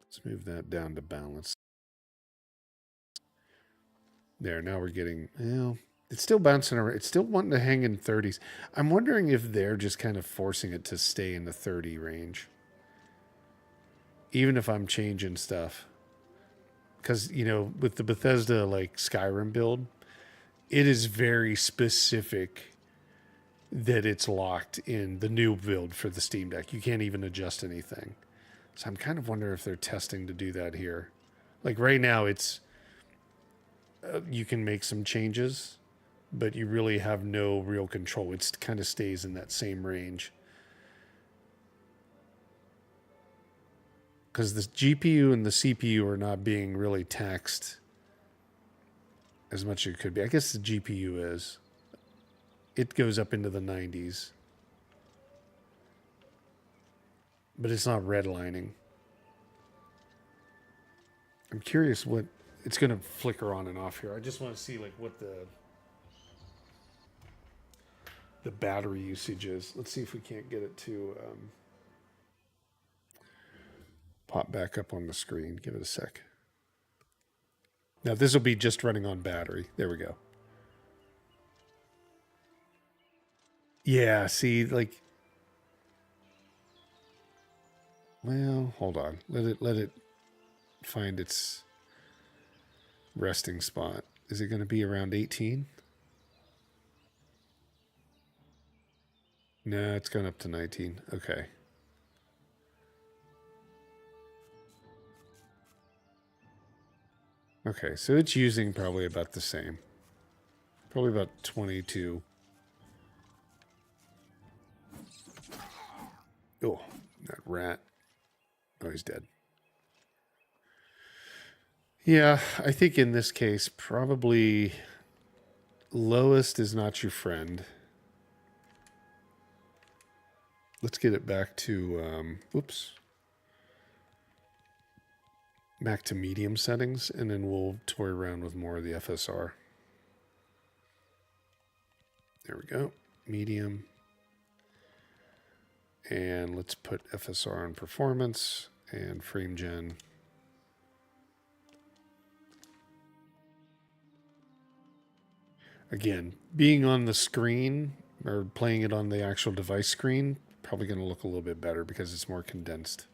Let's move that down to balance. There, now we're getting, it's still bouncing around. It's still wanting to hang in 30s. I'm wondering if they're just kind of forcing it to stay in the 30 range. Even if I'm changing stuff. Because, with the Bethesda, like, Skyrim build, it is very specific that it's locked in the new build for the Steam Deck. You can't even adjust anything. So I'm kind of wondering if they're testing to do that here. Like, right now, it's... you can make some changes, but you really have no real control. It kind of stays in that same range. Because the GPU and the CPU are not being really taxed as much as it could be. I guess the GPU is. It goes up into the 90s. But it's not redlining. I'm curious what... It's going to flicker on and off here. I just want to see like what the battery usage is. Let's see if we can't get it to pop back up on the screen. Give it a sec. Now this will be just running on battery. There we go. Yeah, see, like, well, hold on. Let it find its resting spot. Is it going to be around 18? No, it's gone up to 19. Okay. Okay, so it's using probably about the same. Probably about 22. Oh, that rat. Oh, he's dead. Yeah, I think in this case, probably lowest is not your friend. Let's get it back to, whoops. Back to medium settings, and then we'll toy around with more of the FSR. There we go. Medium. And let's put FSR on performance and frame gen. Again, being on the screen or playing it on the actual device screen, probably going to look a little bit better because it's more condensed.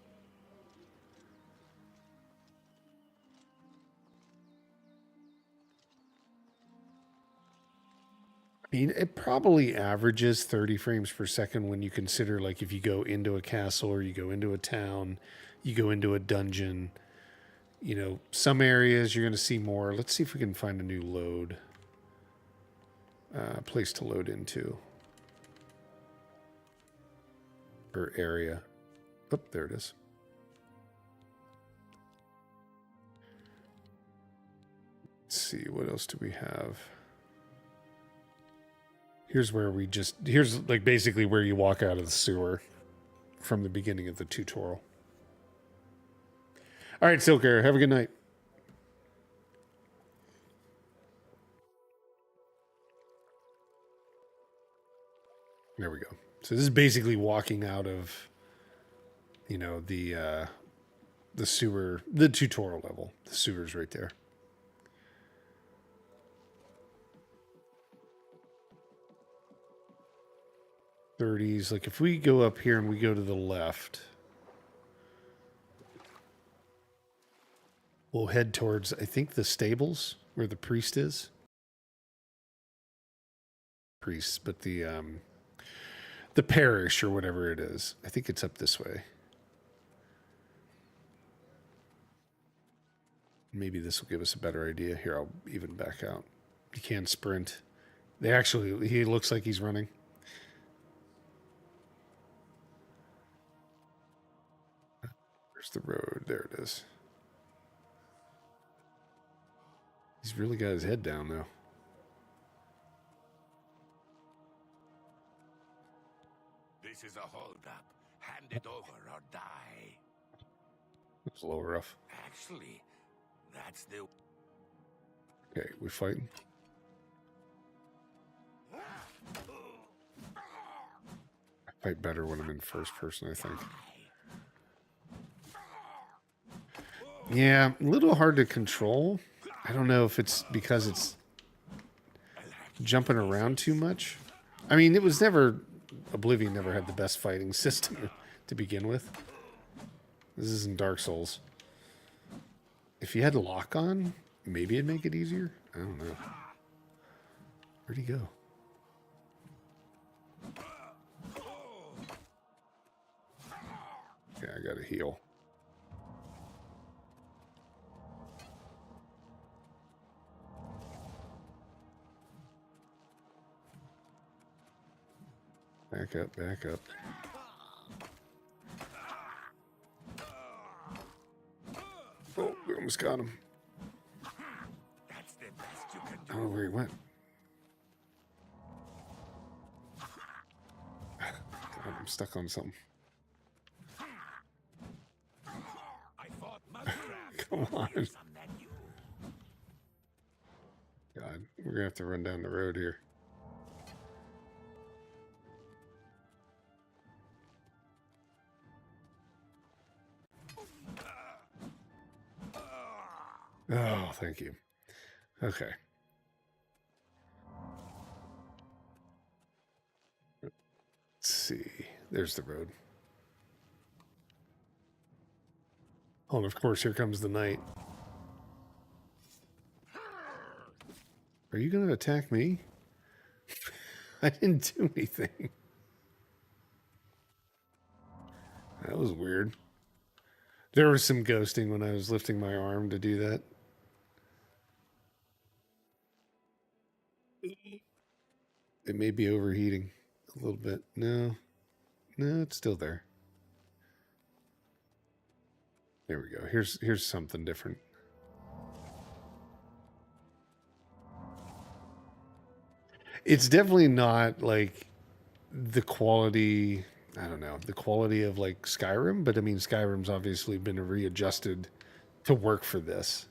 I mean, it probably averages 30 frames per second when you consider, like, if you go into a castle or you go into a town, you go into a dungeon. Some areas you're going to see more. Let's see if we can find a new load. Place to load into. Or area. Oh, there it is. Let's see, what else do we have? Here's like basically where you walk out of the sewer. from the beginning of the tutorial. All right, Silker, have a good night. There we go. So this is basically walking out of, you know, the sewer, the tutorial level. The sewer's right there. '30s. Like if we go up here and we go to the left, we'll head towards, I think, the stables where the priest is. Priest, but the parish or whatever it is. I think it's up this way. Maybe this will give us a better idea. Here, I'll even back out. You can sprint. He looks like he's running. Where's the road? There it is. He's really got his head down, though. This is a holdup. Hand it over or die. It's a little rough. Actually, that's the... Okay, we fighting? I fight better when I'm in first person, I think. Yeah, a little hard to control. I don't know if it's because it's jumping around too much. I mean, it was never... Oblivion never had the best fighting system to begin with. This isn't Dark Souls. If you had lock on, maybe it'd make it easier. I don't know. Where'd he go? Yeah, I gotta heal. Back up, back up. Oh, we almost got him. That's the best you can I don't know where he went. God, I'm stuck on something. I fought muskrat. Come on. God, we're gonna have to run down the road here. Oh, thank you. Okay. Let's see. There's the road. Oh, and of course, here comes the knight. Are you going to attack me? I didn't do anything. That was weird. There was some ghosting when I was lifting my arm to do that. It may be overheating a little bit. No, it's still there. There we go. Here's something different. It's definitely not like the quality, I don't know, the quality of like Skyrim, but I mean, Skyrim's obviously been readjusted to work for this.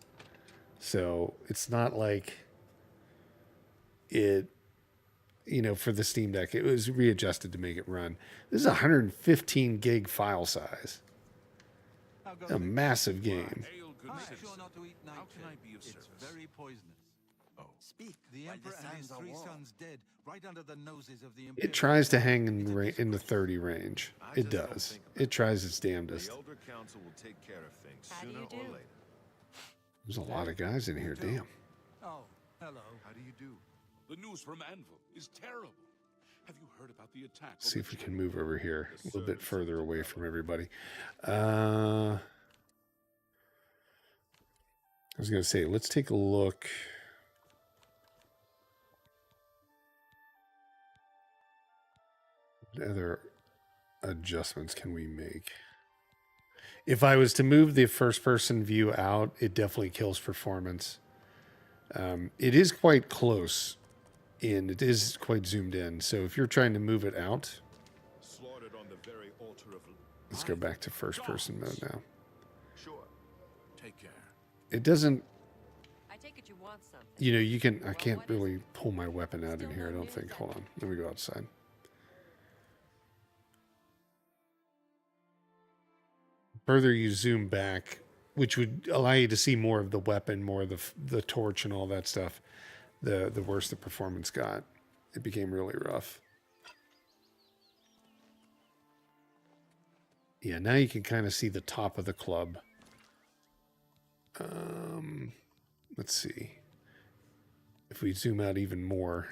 So it's not like it, you know, for the Steam Deck, it was readjusted to make it run. This is a 115 gig file size. A massive game. How can I be of service? It's very poisonous. Oh. Speak. The Emperor and his three sons dead right under the noses of the Imperial. It tries to hang in the 30 range. It does. It tries its damnedest. The Elder Council will take care of things How do sooner you or do? later. There's a lot of guys in here. Damn. Oh, hello. How do you do? The news from Anvil is terrible. Have you heard about the attack? See if we can move over here a little bit further away from everybody. I was going to say, let's take a look. What other adjustments can we make? If I was to move the first person view out, it definitely kills performance. It is quite close in, it is quite zoomed in. So if you're trying to move it out, Slaughtered on the very altar of Let's go back to first-person mode now. Sure. Take care. It doesn't, I take it you want something. you know, you can, I can't really pull my weapon out in here, I don't think. Hold on, let me go outside. Further you zoom back, which would allow you to see more of the weapon, more of the torch and all that stuff, the worse the performance got. It became really rough. Yeah, now you can kind of see the top of the club. Let's see. If we zoom out even more,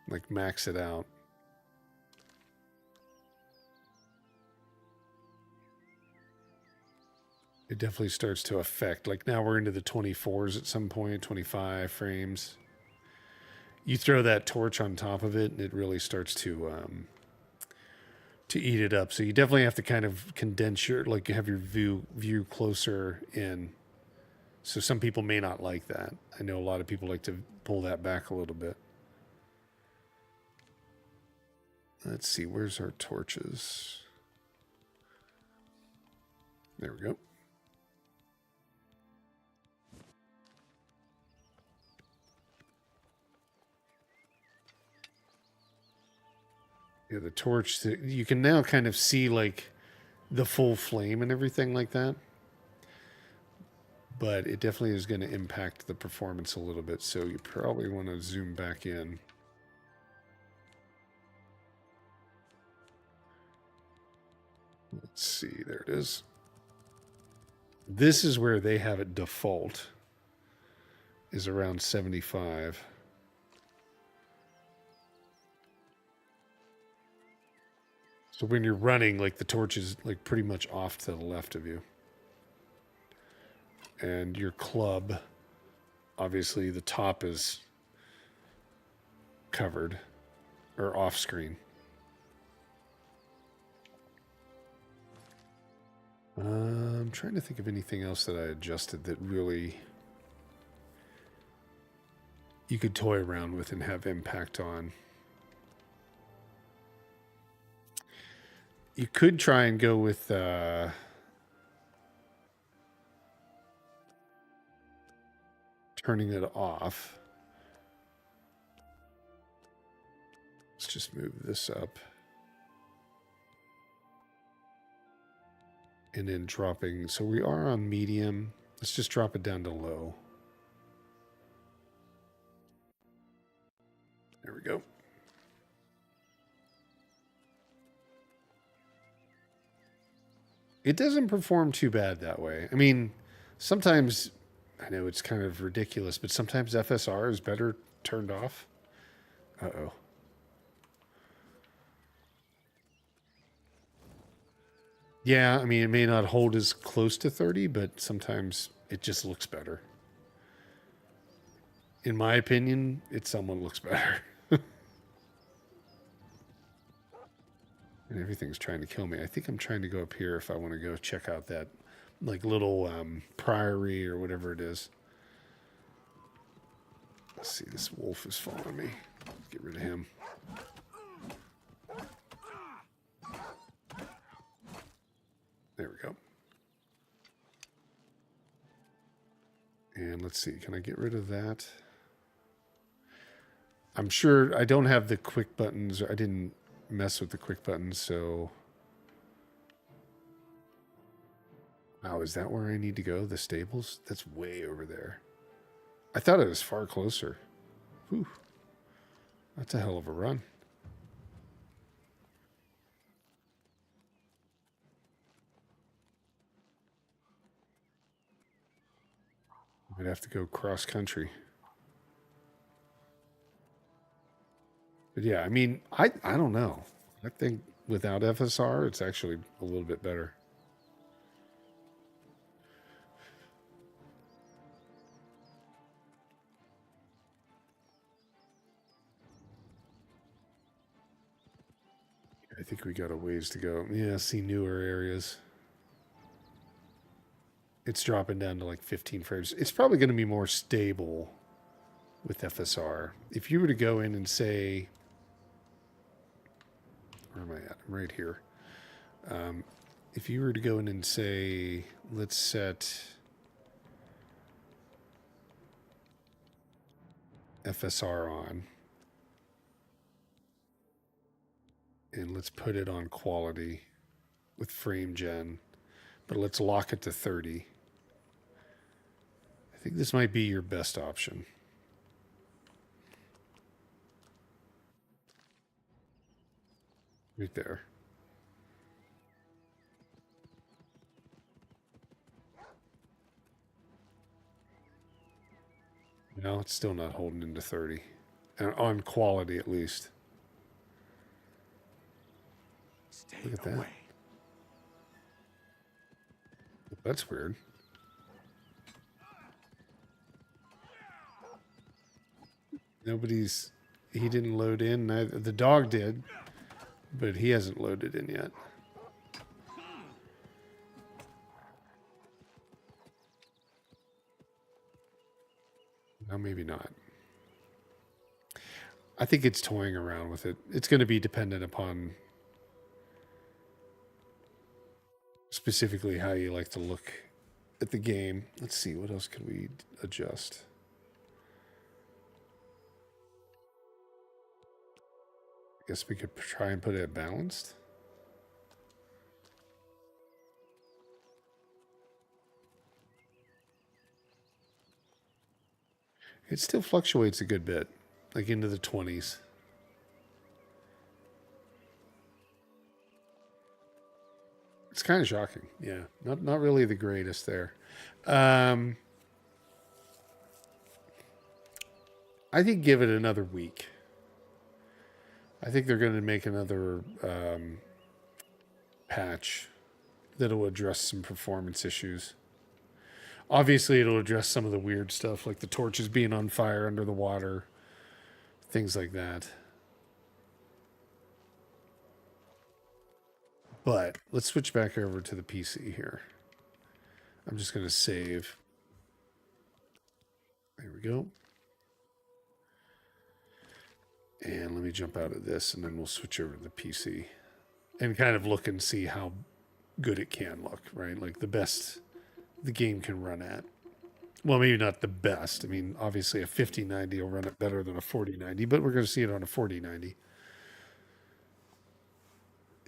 like max it out. It definitely starts to affect. Like now we're into the 24s at some point, 25 frames. You throw that torch on top of it and it really starts to eat it up. So you definitely have to kind of condense your, like have your view closer in. So some people may not like that. I know a lot of people like to pull that back a little bit. Let's see, where's our torches? There we go. Yeah, the torch, you can now kind of see like the full flame and everything like that. But it definitely is going to impact the performance a little bit, so you probably want to zoom back in. Let's see, there it is. This is where they have it default, is around 75. So when you're running, like the torch is like pretty much off to the left of you. And your club, obviously the top is covered or off screen. I'm trying to think of anything else that I adjusted that really you could toy around with and have impact on. You could try and go with turning it off. Let's just move this up. And then dropping, so we are on medium. Let's just drop it down to low. There we go. It doesn't perform too bad that way. I mean, sometimes, I know it's kind of ridiculous, but sometimes FSR is better turned off. Uh-oh. Yeah, I mean, it may not hold as close to 30, but sometimes it just looks better. In my opinion, it somewhat looks better. And everything's trying to kill me. I think I'm trying to go up here if I want to go check out that like little priory or whatever it is. Let's see, this wolf is following me. Get rid of him. There we go. And let's see, can I get rid of that? I'm sure I don't have the quick buttons. I didn't mess with the quick buttons, so... Oh, is that where I need to go? The stables? That's way over there. I thought it was far closer. Whew. That's a hell of a run. Might have to go cross country. But yeah, I mean, I don't know. I think without FSR, it's actually a little bit better. I think we got a ways to go. Yeah, see newer areas. It's dropping down to like 15 frames. It's probably going to be more stable with FSR. If you were to go in and say, where am I at? I'm right here. If you were to go in and say, let's set FSR on, and let's put it on quality with frame gen, but let's lock it to 30. I think this might be your best option. Right there. No, it's still not holding into 30. And on quality, at least. Stay Look at that. away. That's weird. He didn't load in. Neither, the dog did, but he hasn't loaded in yet. No, maybe not. I think it's toying around with it. It's going to be dependent upon specifically how you like to look at the game. Let's see, what else can we adjust? I guess we could try and put it balanced. It still fluctuates a good bit, like into the 20s. It's kind of shocking. Yeah, not really the greatest there. I think give it another week. I think they're going to make another patch that'll address some performance issues. Obviously, it'll address some of the weird stuff, like the torches being on fire under the water, things like that. But let's switch back over to the PC here. I'm just going to save. There we go. And let me jump out of this, and then we'll switch over to the PC and kind of look and see how good it can look, right? Like the best the game can run at. Well, maybe not the best. I mean, obviously a 5090 will run it better than a 4090, but we're going to see it on a 4090.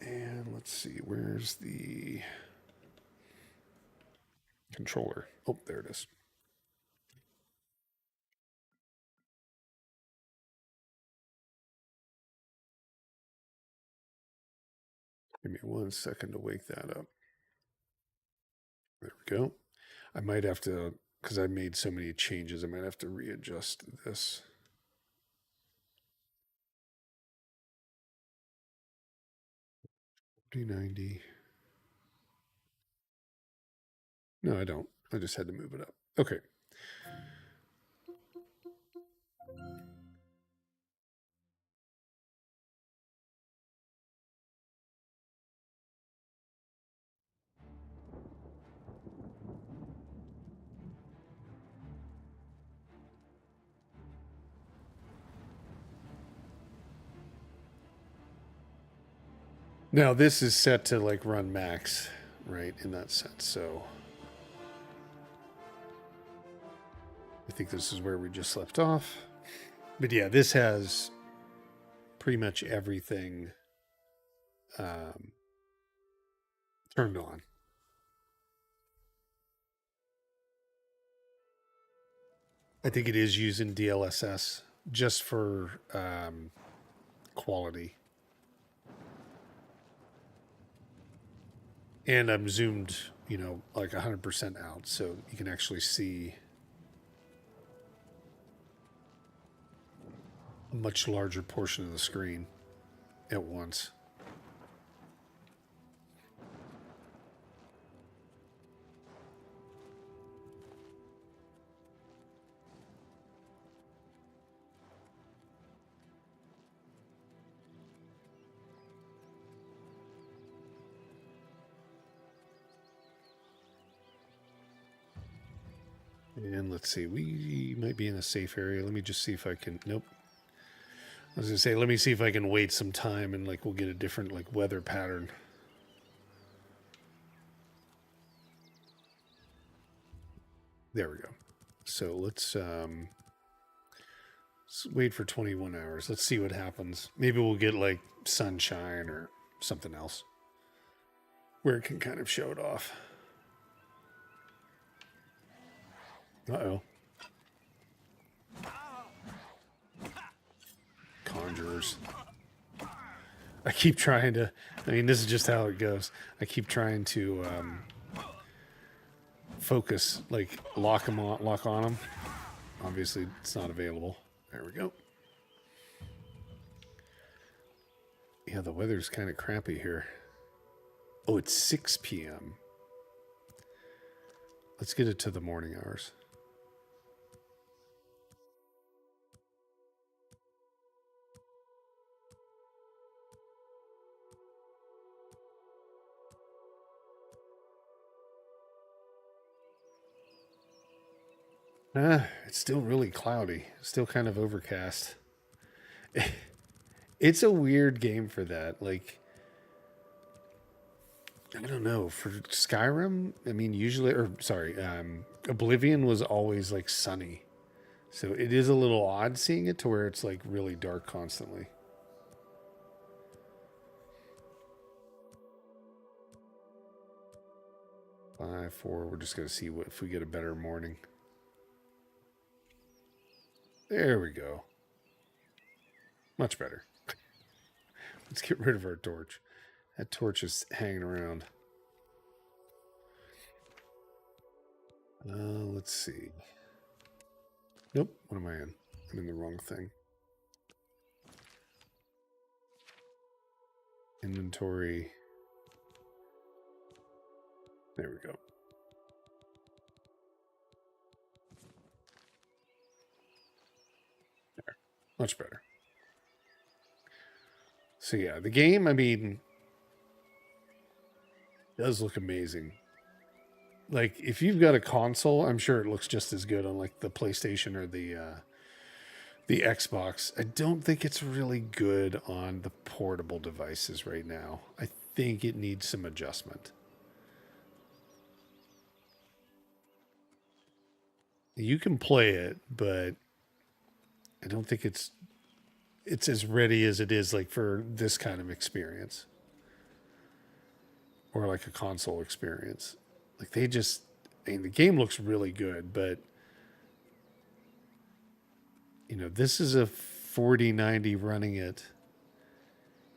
And let's see, where's the controller? Oh, there it is. Give me 1 second to wake that up. There we go. I might have to, because I made so many changes, I might have to readjust this. $40.90. No, I don't. I just had to move it up. Okay. Now this is set to like run max, right, in that sense. So I think this is where we just left off. But yeah, this has pretty much everything turned on. I think it is using DLSS just for quality. And I'm zoomed, you know, like 100% out, so you can actually see a much larger portion of the screen at once. And let's see, we might be in a safe area. Let me just see if I can, nope. I was gonna say, let me see if I can wait some time and like we'll get a different like weather pattern. There we go. So let's wait for 21 hours. Let's see what happens. Maybe we'll get like sunshine or something else where it can kind of show it off. Uh-oh. Conjurers. I keep trying to... I mean, this is just how it goes. I keep trying to focus, like lock on them. Obviously, it's not available. There we go. Yeah, the weather's kind of crappy here. Oh, it's 6 p.m. Let's get it to the morning hours. It's still really cloudy. Still kind of overcast. It's a weird game for that. Like, I don't know. For Skyrim, I mean, usually, or sorry, Oblivion was always like sunny. So it is a little odd seeing it to where it's like really dark constantly. Five, four. We're just going to see if we get a better morning. There we go. Much better. Let's get rid of our torch. That torch is hanging around. Let's see. Nope. What am I in? I'm in the wrong thing. Inventory. There we go. There. Much better. So yeah, the game, I mean, does look amazing. Like, if you've got a console, I'm sure it looks just as good on like the PlayStation or the Xbox. I don't think it's really good on the portable devices right now. I think it needs some adjustment. You can play it, but I don't think it's as ready as it is like for this kind of experience. Or like a console experience. Like they just, I mean, the game looks really good, but you know, this is a 4090 running it.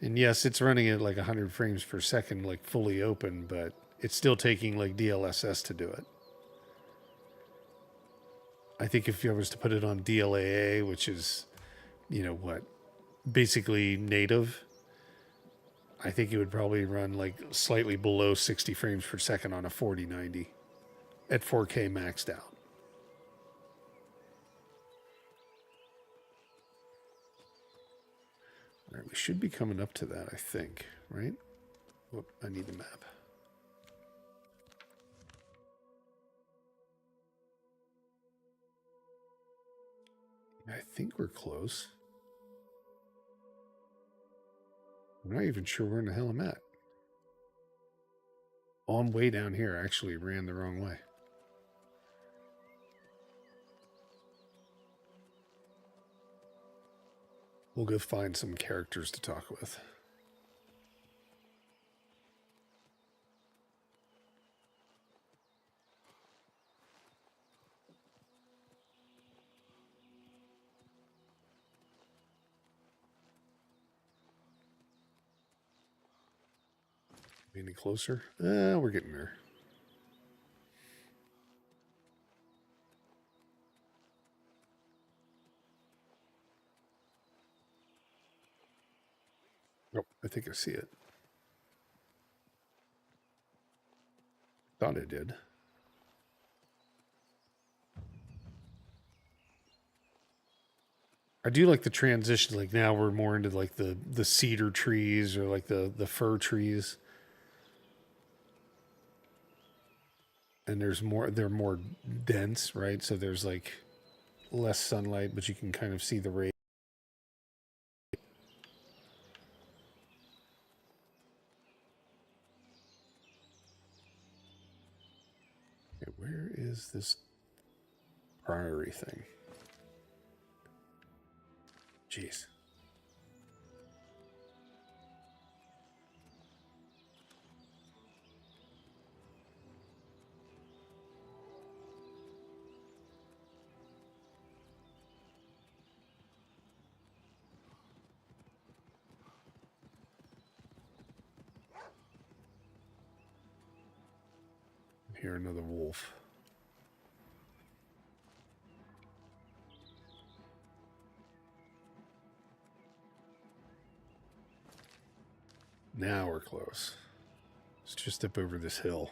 And yes, it's running at like 100 frames per second, like fully open, but it's still taking like DLSS to do it. I think if I was to put it on DLAA, which is, you know what, basically native, I think it would probably run like slightly below 60 frames per second on a 4090 at 4K maxed out. All right, we should be coming up to that, I think, right? Whoop, I need the map. I think we're close. I'm not even sure where in the hell I'm at. Oh, I'm way down here. I actually ran the wrong way. We'll go find some characters to talk with. Any closer? We're getting there. Oh, I think I see it. Thought I did. I do like the transition. Like now we're more into like the cedar trees or like the fir trees. And there's more, they're more dense, right? So there's like less sunlight, but you can kind of see the rays. Okay, where is this Priory thing. Jeez. Here, another wolf. Now we're close. It's just up over this hill.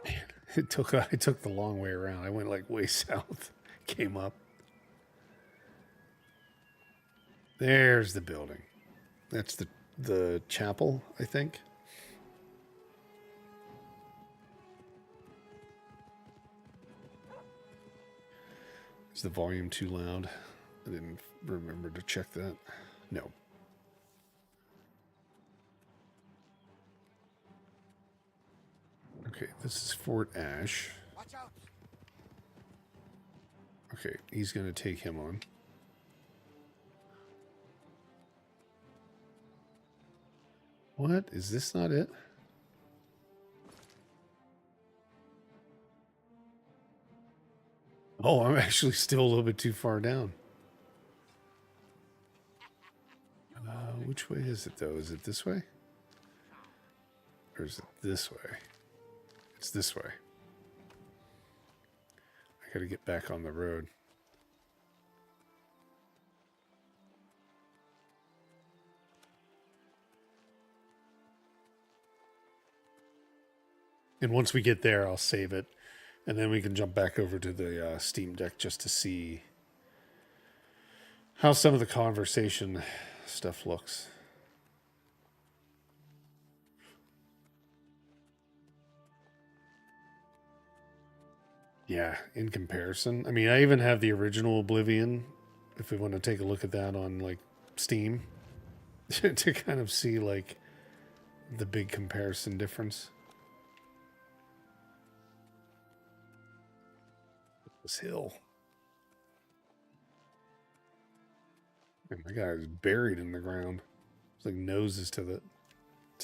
Man, I took the long way around. I went like way south, came up. There's the building. That's the chapel, I think. Is the volume too loud? I didn't remember to check that. No. Okay, this is Fort Ash. Watch out! Okay, he's going to take him on. What? Is this not it? Oh, I'm actually still a little bit too far down. Which way is it, though? Is it this way? Or is it this way? It's this way. I gotta get back on the road. And once we get there, I'll save it. And then we can jump back over to the Steam Deck just to see how some of the conversation stuff looks. Yeah, in comparison. I mean, I even have the original Oblivion, if we want to take a look at that on, like, Steam, to kind of see, like, the big comparison difference. This hill. And my guy is buried in the ground. It's like noses to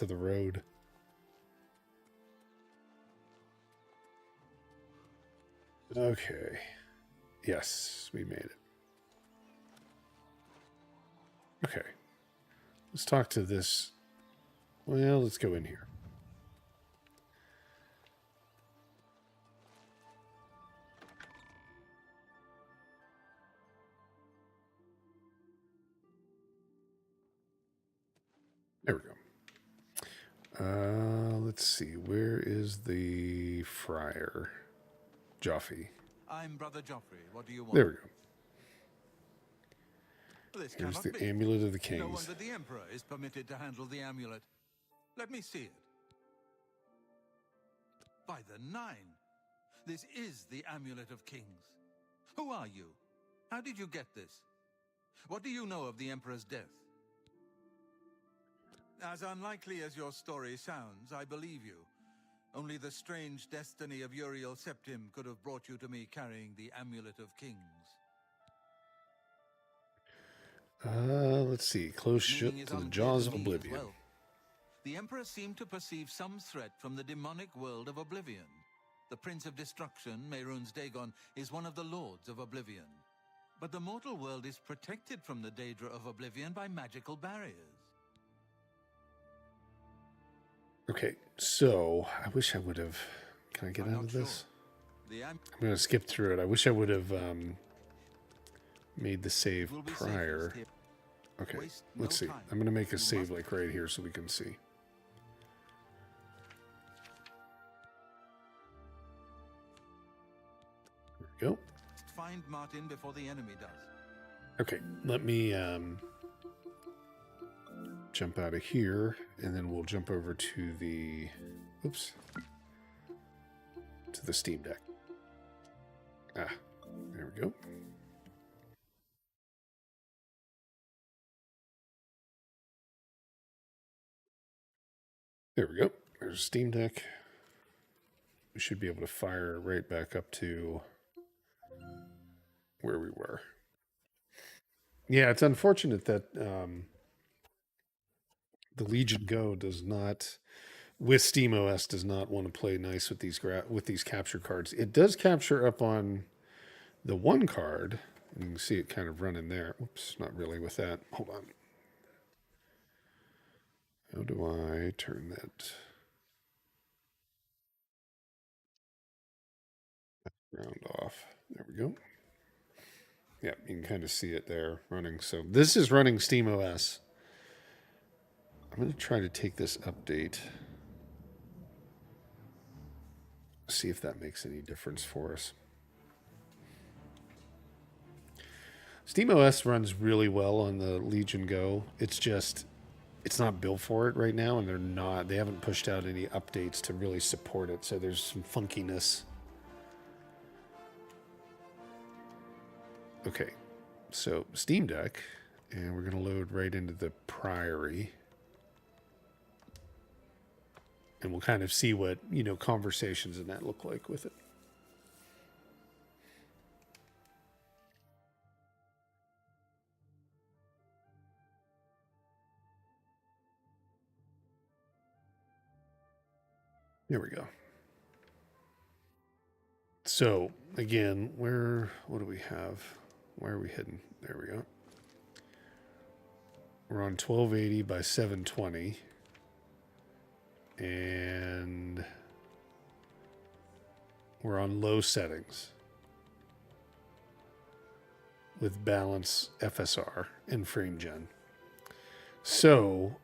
the road. Okay. Yes, we made it. Okay. Let's talk to this. Well, let's go in here. There we go. Let's see. Where is the friar? Joffrey. I'm Brother Joffrey. What do you want? There we go. This Here's cannot the be. amulet of the No one kings. but the Emperor is permitted to handle the amulet. Let me see it. By the Nine! This is the Amulet of Kings. Who are you? How did you get this? What do you know of the Emperor's death? As unlikely as your story sounds, I believe you. Only the strange destiny of Uriel Septim could have brought you to me carrying the Amulet of Kings. Let's see. Close ship Meaning is to the unclear jaws to of me as oblivion. well. The Emperor seemed to perceive some threat from the demonic world of Oblivion. The Prince of Destruction, Mehrunes Dagon, is one of the Lords of Oblivion. But the mortal world is protected from the Daedra of Oblivion by magical barriers. Okay, so I wish I would have. Can I get I'm out not of this? sure. I'm going to skip through it. I wish I would have made the save Will be prior. safest here. Okay, Waste no let's see. time. I'm going to make a You save must- like right here so we can see. There we go. Find Martin before the enemy does. Okay, let me jump out of here, and then we'll jump over to the, oops, to the Steam Deck. Ah, there we go. There we go. There's Steam Deck. we should be able to fire right back up to where we were. Yeah, it's unfortunate that the Legion Go does not, with SteamOS, does not want to play nice with these capture cards. It does capture up on the one card, and you can see it kind of running there. Oops, not really with that. Hold on. How do I turn that round off? There we go. Yeah, you can kind of see it there running. So this is running SteamOS. I'm going to try to take this update. See if that makes any difference for us. SteamOS runs really well on the Legion Go. It's just, it's not built for it right now, and they haven't pushed out any updates to really support it. So there's some funkiness. Okay, so Steam Deck, and we're going to load right into the Priory. And we'll kind of see what, conversations and that look like with it. There we go. So, again, what do we have? Where are we heading? There we go. We're on 1280 by 720. And we're on low settings with balance FSR and frame gen. So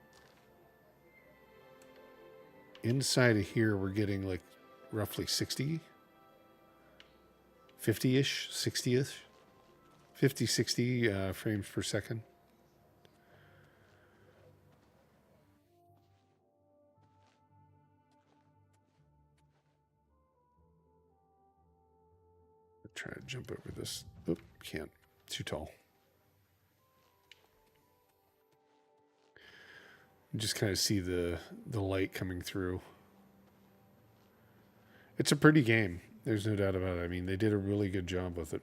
inside of here, we're getting like roughly 60, 50-ish, 60-ish, 50, 60 frames per second. Try to jump over this. Oop, can't. Too tall. You just kind of see the light coming through. It's a pretty game. There's no doubt about it. I mean, they did a really good job with it.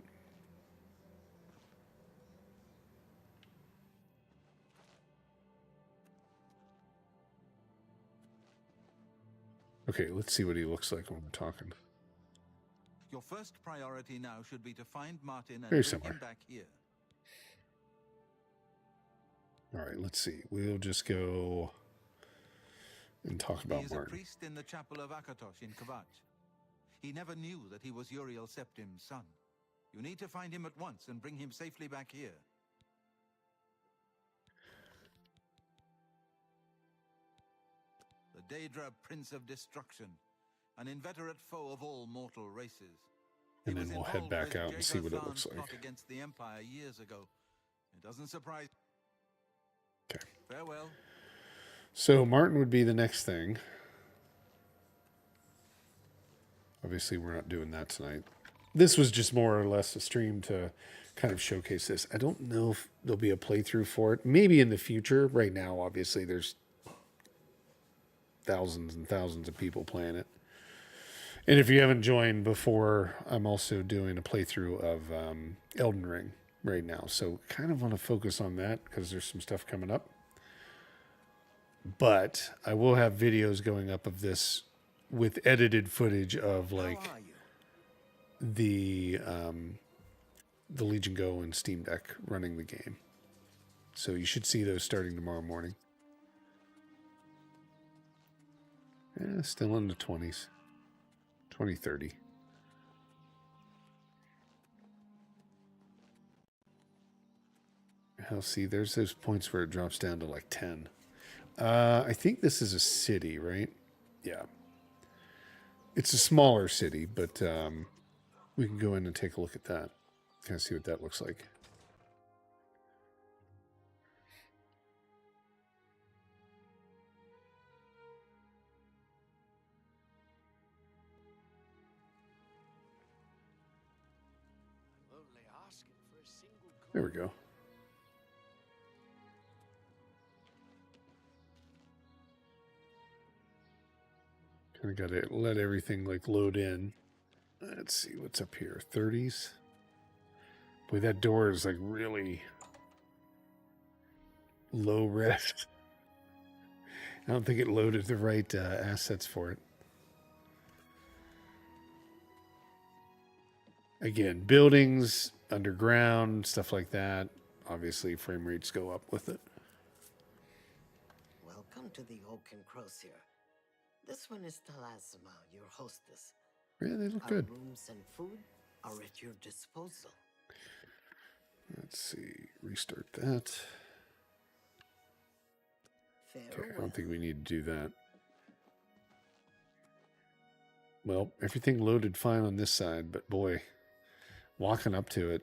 Okay, let's see what he looks like when we're talking. Your first priority now should be to find Martin and Very bring similar. him back here. All right, let's see. We'll just go and talk He about is a Martin. priest in the chapel of Akatosh in Kavach. He never knew that he was Uriel Septim's son. You need to find him at once and bring him safely back here. The Daedra Prince of Destruction, an inveterate foe of all mortal races. And He then was we'll head involved back with out and see what it Jagar looks Tharn's like. plot against the Empire years ago. It doesn't surprise. Okay. Farewell. So Martin would be the next thing. Obviously, we're not doing that tonight. This was just more or less a stream to kind of showcase this. I don't know if there'll be a playthrough for it. Maybe in the future. Right now, obviously, there's thousands and thousands of people playing it. And if you haven't joined before, I'm also doing a playthrough of Elden Ring right now. So kind of want to focus on that because there's some stuff coming up. But I will have videos going up of this with edited footage of like the Legion Go and Steam Deck running the game. So you should see those starting tomorrow morning. Yeah, still in the 20s. 2030. I'll see, there's those points where it drops down to like 10. I think this is a city, right? Yeah. It's a smaller city, but we can go in and take a look at that. Kind of see what that looks like. There we go. I got to let everything like load in. Let's see what's up here. 30s. Boy, that door is like really low res. I don't think it loaded the right assets for it. Again, buildings, underground, stuff like that. Obviously, frame rates go up with it. Welcome to the Oak and Crozier. This one is Talasima, your hostess. Yeah, they look Our good. rooms and food are at your disposal. Let's see. Restart that. Okay, I don't think we need to do that. Well, everything loaded fine on this side, but boy, walking up to it.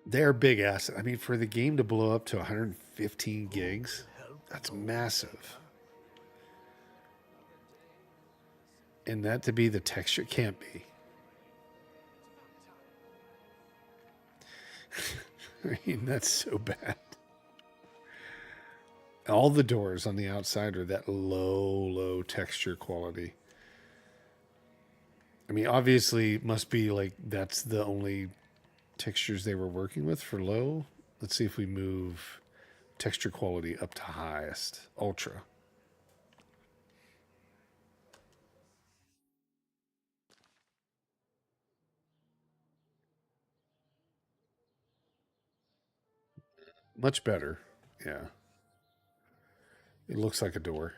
They're big assets. I mean, for the game to blow up to 115 gigs, that's massive. And that to be the texture can't be. I mean, that's so bad. All the doors on the outside are that low texture quality. I mean, obviously, it must be like that's the only textures they were working with for low. Let's see if we move texture quality up to highest, ultra. Much better. Yeah. It looks like a door.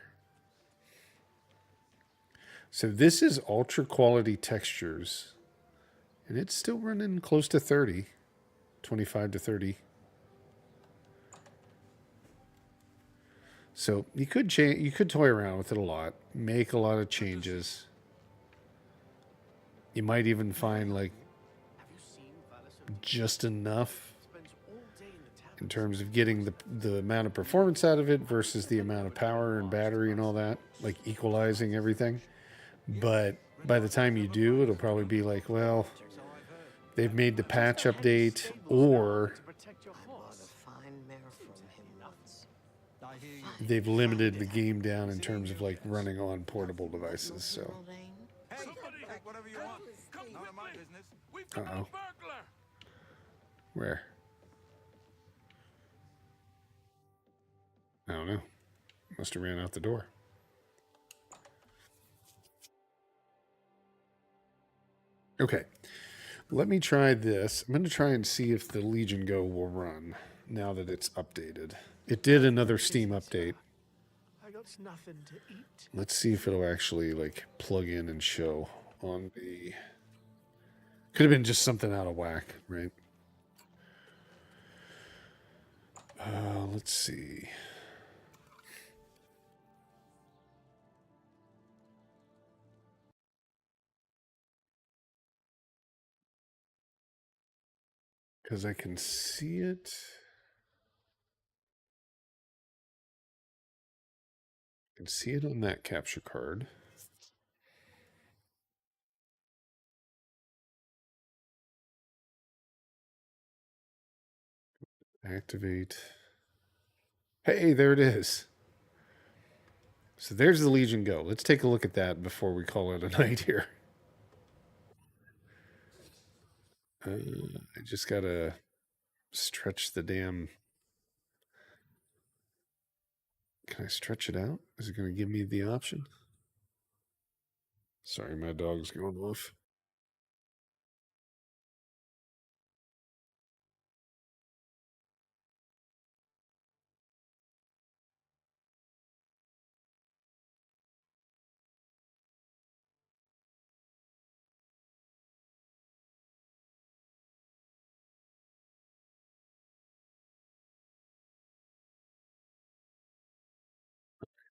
So this is ultra quality textures. And it's still running close to 30. 25 to 30. So you could change, you could toy around with it a lot, make a lot of changes. You might even find like just enough in terms of getting the amount of performance out of it versus the amount of power and battery and all that, like equalizing everything. But by the time you do, it'll probably be like, well, they've made the patch update, or they've limited the game down in terms of like running on portable devices. So, uh-oh. Where? I don't know. Must have ran out the door. Okay. Let me try this. I'm going to try and see if the Legion Go will run now that it's updated. It did another Steam update. I got nothing to eat. Let's see if it'll actually like plug in and show on the... Could have been just something out of whack, right? Let's see. Because I can see it. I can see it on that capture card. Activate. Hey, there it is. So there's the Legion Go. Let's take a look at that before we call it a night here. I just gotta stretch the damn... Can I stretch it out? Is it going to give me the option? Sorry, my dog's going off.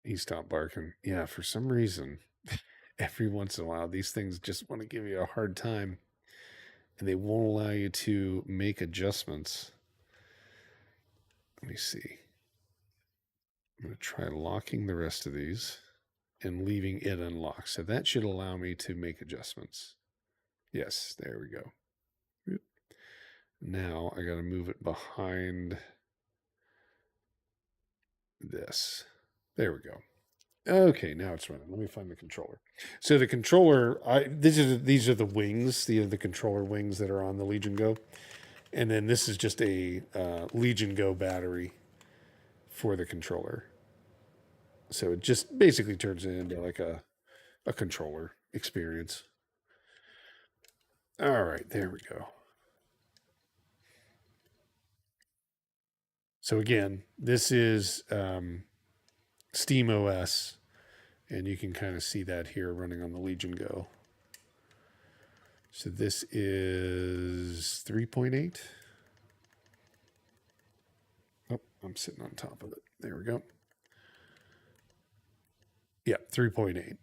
He stopped barking. Yeah, for some reason, every once in a while, these things just want to give you a hard time. And they won't allow you to make adjustments. Let me see. I'm going to try locking the rest of these and leaving it unlocked. So that should allow me to make adjustments. Yes, there we go. Now I got to move it behind this. There we go. Okay, now it's running. Let me find the controller. So the controller, these are the wings, the controller wings that are on the Legion Go, and then this is just a Legion Go battery for the controller. So it just basically turns it into like a controller experience. All right, there we go. So again, this is Steam OS, and you can kind of see that here running on the Legion Go. So this is 3.8. Oh, I'm sitting on top of it. There we go. Yeah, 3.8.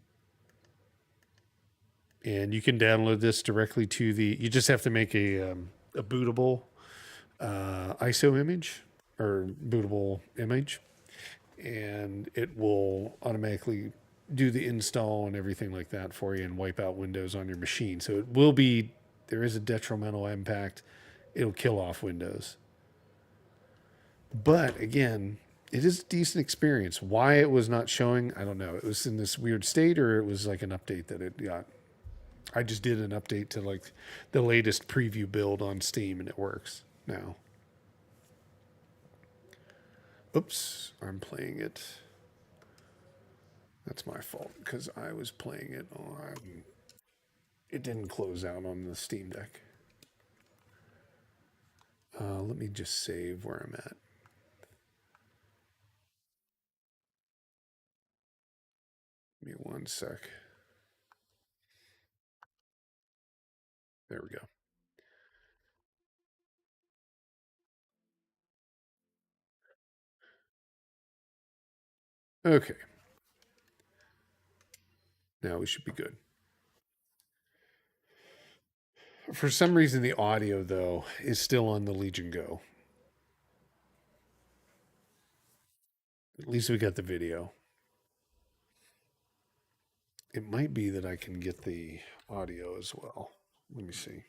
And you can download this directly to the. You just have to make a bootable ISO image or bootable image, and it will automatically do the install and everything like that for you and wipe out Windows on your machine. So it will be. There is a detrimental impact. It'll kill off Windows. But again, it is a decent experience. Why it was not showing, I don't know. It was in this weird state, or it was like an update that it got. I just did an update to like the latest preview build on Steam, and it works now. Oops, I'm playing it. That's my fault because I was playing it on. It didn't close out on the Steam Deck. Let me just save where I'm at. Give me one sec. There we go. Okay. Now we should be good. For some reason, the audio, though, is still on the Legion Go. At least we got the video. It might be that I can get the audio as well. Let me see.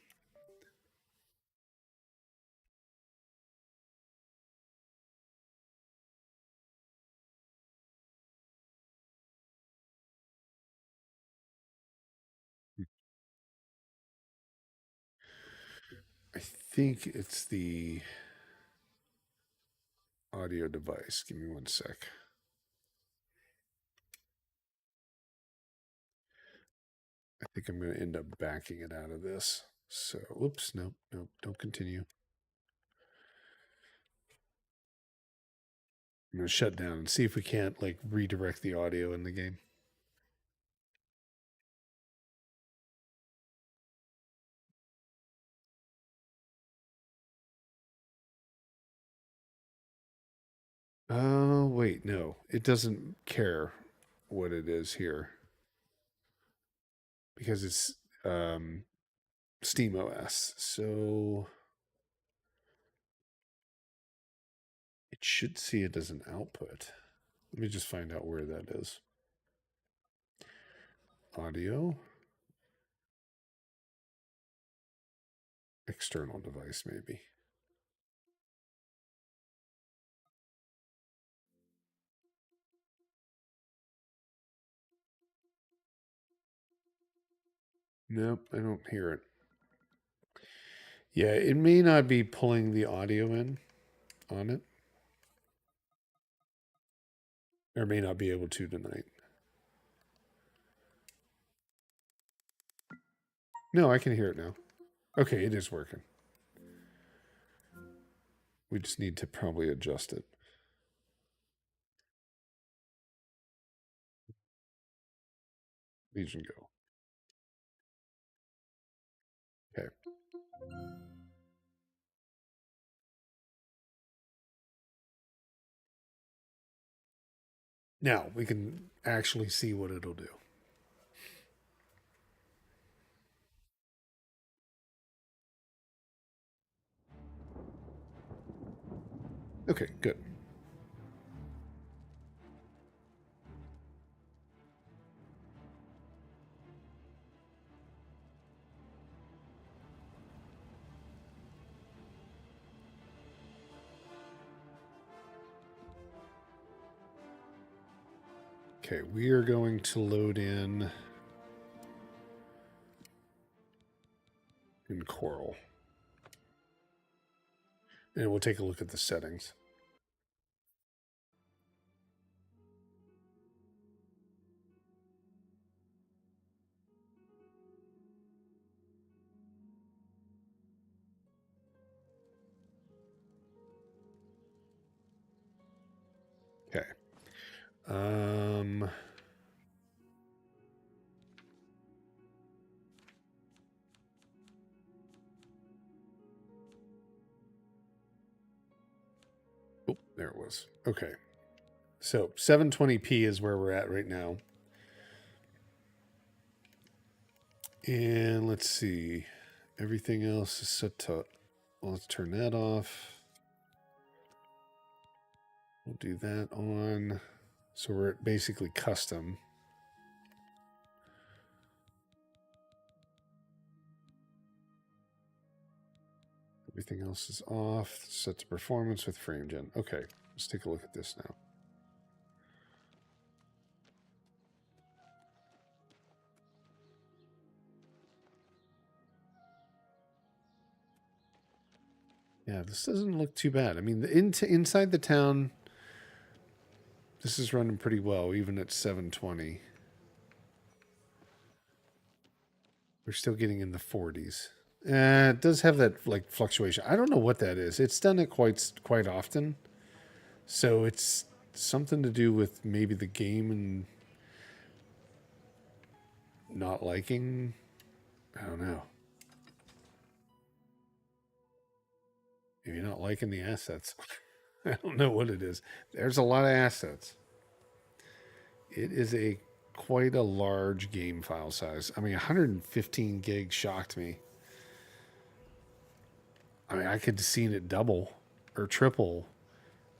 I think it's the audio device. Give me one sec. I think I'm going to end up backing it out of this. So, oops, nope, don't continue. I'm going to shut down and see if we can't like redirect the audio in the game. Oh, wait, no. It doesn't care what it is here because it's Steam OS. So it should see it as an output. Let me just find out where that is. Audio. External device, maybe. Nope, I don't hear it. Yeah, it may not be pulling the audio in on it. Or may not be able to tonight. No, I can hear it now. Okay, it is working. We just need to probably adjust it. Legion Go. Okay. Now we can actually see what it'll do. Okay, good. Okay, we are going to load in Coral. And we'll take a look at the settings. Okay. Oh, there it was. Okay. So 720p is where we're at right now. And let's see. Everything else is set to... Well, let's turn that off. We'll do that on. So we're at basically custom. Everything else is off. Set to performance with frame gen. Okay, let's take a look at this now. Yeah, this doesn't look too bad. I mean, inside the town, this is running pretty well, even at 720. We're still getting in the 40s. It does have that like fluctuation. I don't know what that is. It's done it quite often. So it's something to do with maybe the game and not liking. I don't know. Maybe not liking the assets. I don't know what it is. There's a lot of assets. It is quite a large game file size. I mean, 115 gigs shocked me. I mean, I could have seen it double or triple,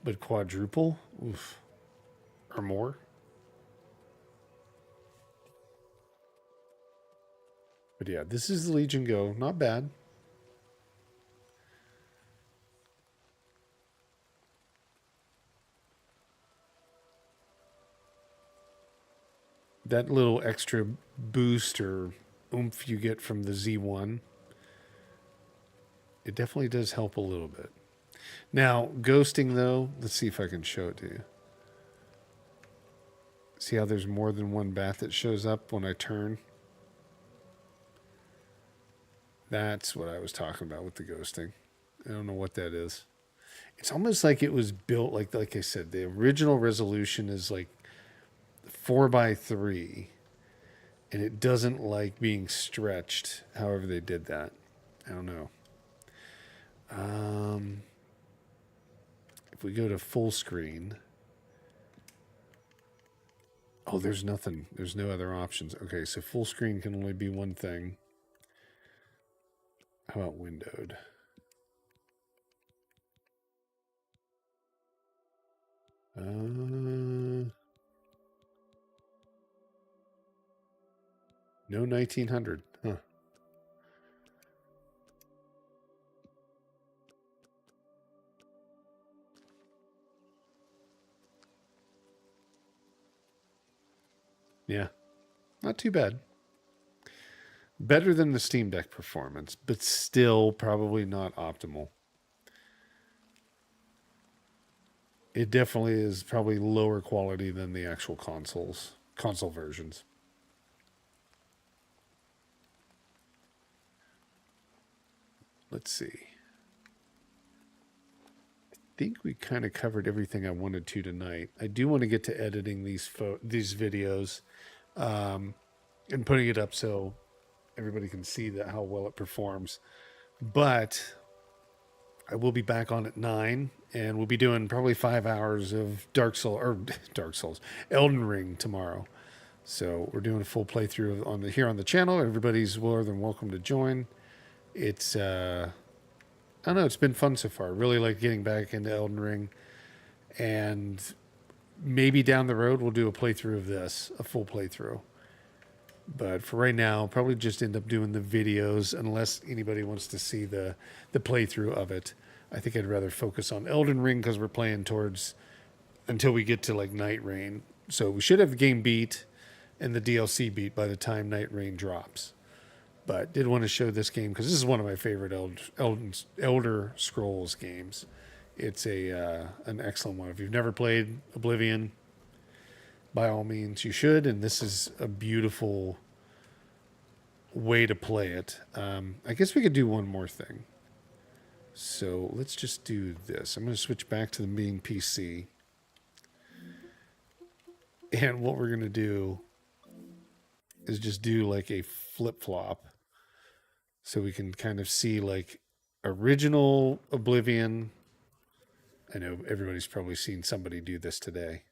but quadruple, oof, or more. But yeah, this is the Legion Go. Not bad. That little extra boost or oomph you get from the Z1, it definitely does help a little bit. Now, ghosting though, let's see if I can show it to you. See how there's more than one bat that shows up when I turn? That's what I was talking about with the ghosting. I don't know what that is. It's almost like it was built, like I said, the original resolution is like 4:3, and it doesn't like being stretched however they did that. I don't know. If we go to full screen, oh, there's nothing. There's no other options. Okay, so full screen can only be one thing. How about windowed? No 1900. Huh. Yeah. Not too bad. Better than the Steam Deck performance, but still probably not optimal. It definitely is probably lower quality than the actual console versions. Let's see. I think we kind of covered everything I wanted to tonight. I do want to get to editing these videos and putting it up so everybody can see how well it performs. But I will be back on at 9, and we'll be doing probably 5 hours of Elden Ring tomorrow. So we're doing a full playthrough here on the channel. Everybody's more than welcome to join. It's I don't know, it's been fun so far. Really like getting back into Elden Ring, and maybe down the road we'll do a playthrough of this, a full playthrough. But for right now, I'll probably just end up doing the videos unless anybody wants to see the playthrough of it. I think I'd rather focus on Elden Ring because we're playing towards until we get to like Night Rain. So we should have the game beat and the DLC beat by the time Night Rain drops. But did want to show this game because this is one of my favorite Elder Scrolls games. It's an excellent one. If you've never played Oblivion, by all means you should. And this is a beautiful way to play it. I guess we could do one more thing. So let's just do this. I'm going to switch back to the main PC. And what we're going to do is just do like a flip-flop. So we can kind of see like original Oblivion. I know everybody's probably seen somebody do this today.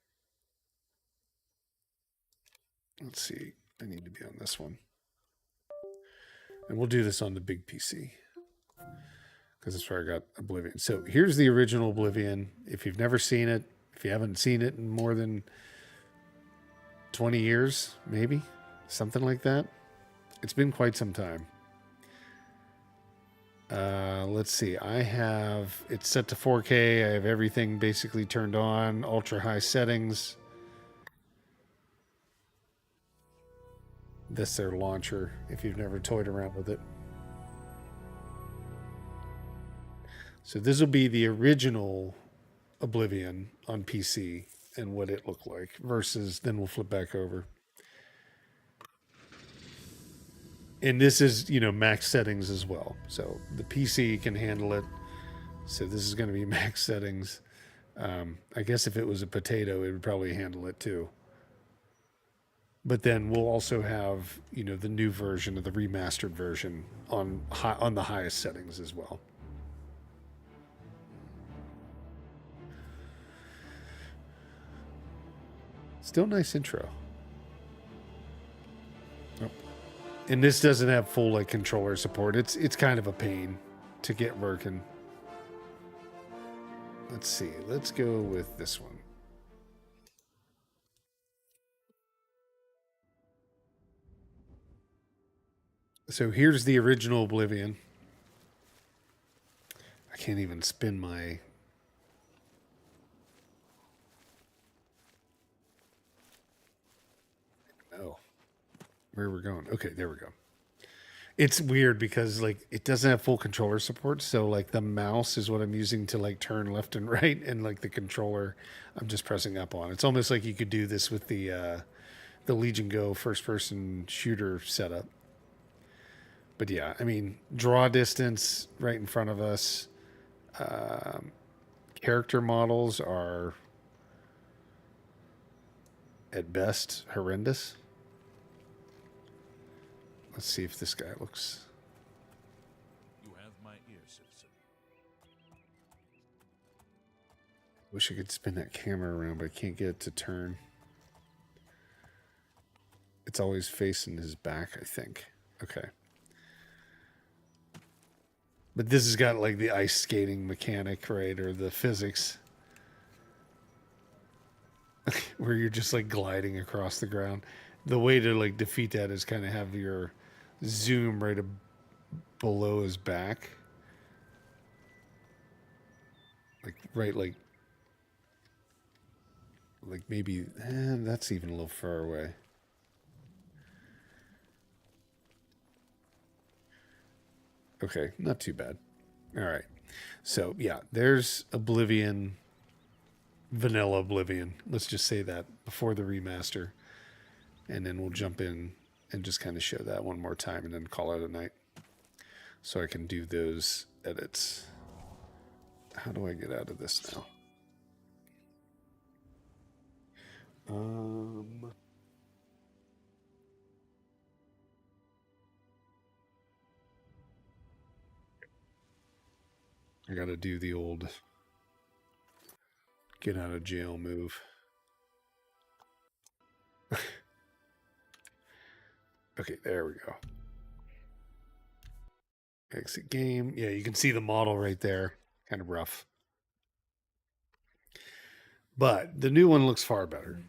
Let's see. I need to be on this one. And we'll do this on the big PC. Because that's where I got Oblivion. So here's the original Oblivion. If you've never seen it, if you haven't seen it in more than 20 years, maybe, something like that. It's been quite some time. Let's see. I have it's set to 4K. I have everything basically turned on, ultra high settings. That's their launcher if you've never toyed around with it. So this will be the original Oblivion on PC and what it looked like versus then we'll flip back over. And this is, max settings as well. So the PC can handle it. So this is going to be max settings. I guess if it was a potato, it would probably handle it too. But then we'll also have, the new version of the remastered version on the highest settings as well. Still nice intro. Oh. And this doesn't have full controller support. It's kind of a pain to get working. Let's see. Let's go with this one. So here's the original Oblivion. I can't even spin my... Oh, where we're going. Okay, there we go. It's weird because it doesn't have full controller support. So the mouse is what I'm using to turn left and right. And the controller, I'm just pressing up on. It's almost like you could do this with the Legion Go first person shooter setup. But yeah, I mean, draw distance right in front of us. Character models are at best horrendous. Let's see if this guy looks... You have my ear, citizen. Wish I could spin that camera around, but I can't get it to turn. It's always facing his back, I think. Okay. But this has got the ice skating mechanic, right? Or the physics. Where you're just gliding across the ground. The way to defeat that is kind of have your zoom right below his back. Maybe that's even a little far away. Okay, not too bad. All right. So, yeah, there's Oblivion, vanilla Oblivion. Let's just say that before the remaster. And then we'll jump in and just kind of show that one more time and then call it a night. So I can do those edits. How do I get out of this now? I got to do the old get out of jail move. Okay, there we go. Exit game. Yeah, you can see the model right there. Kind of rough. But the new one looks far better.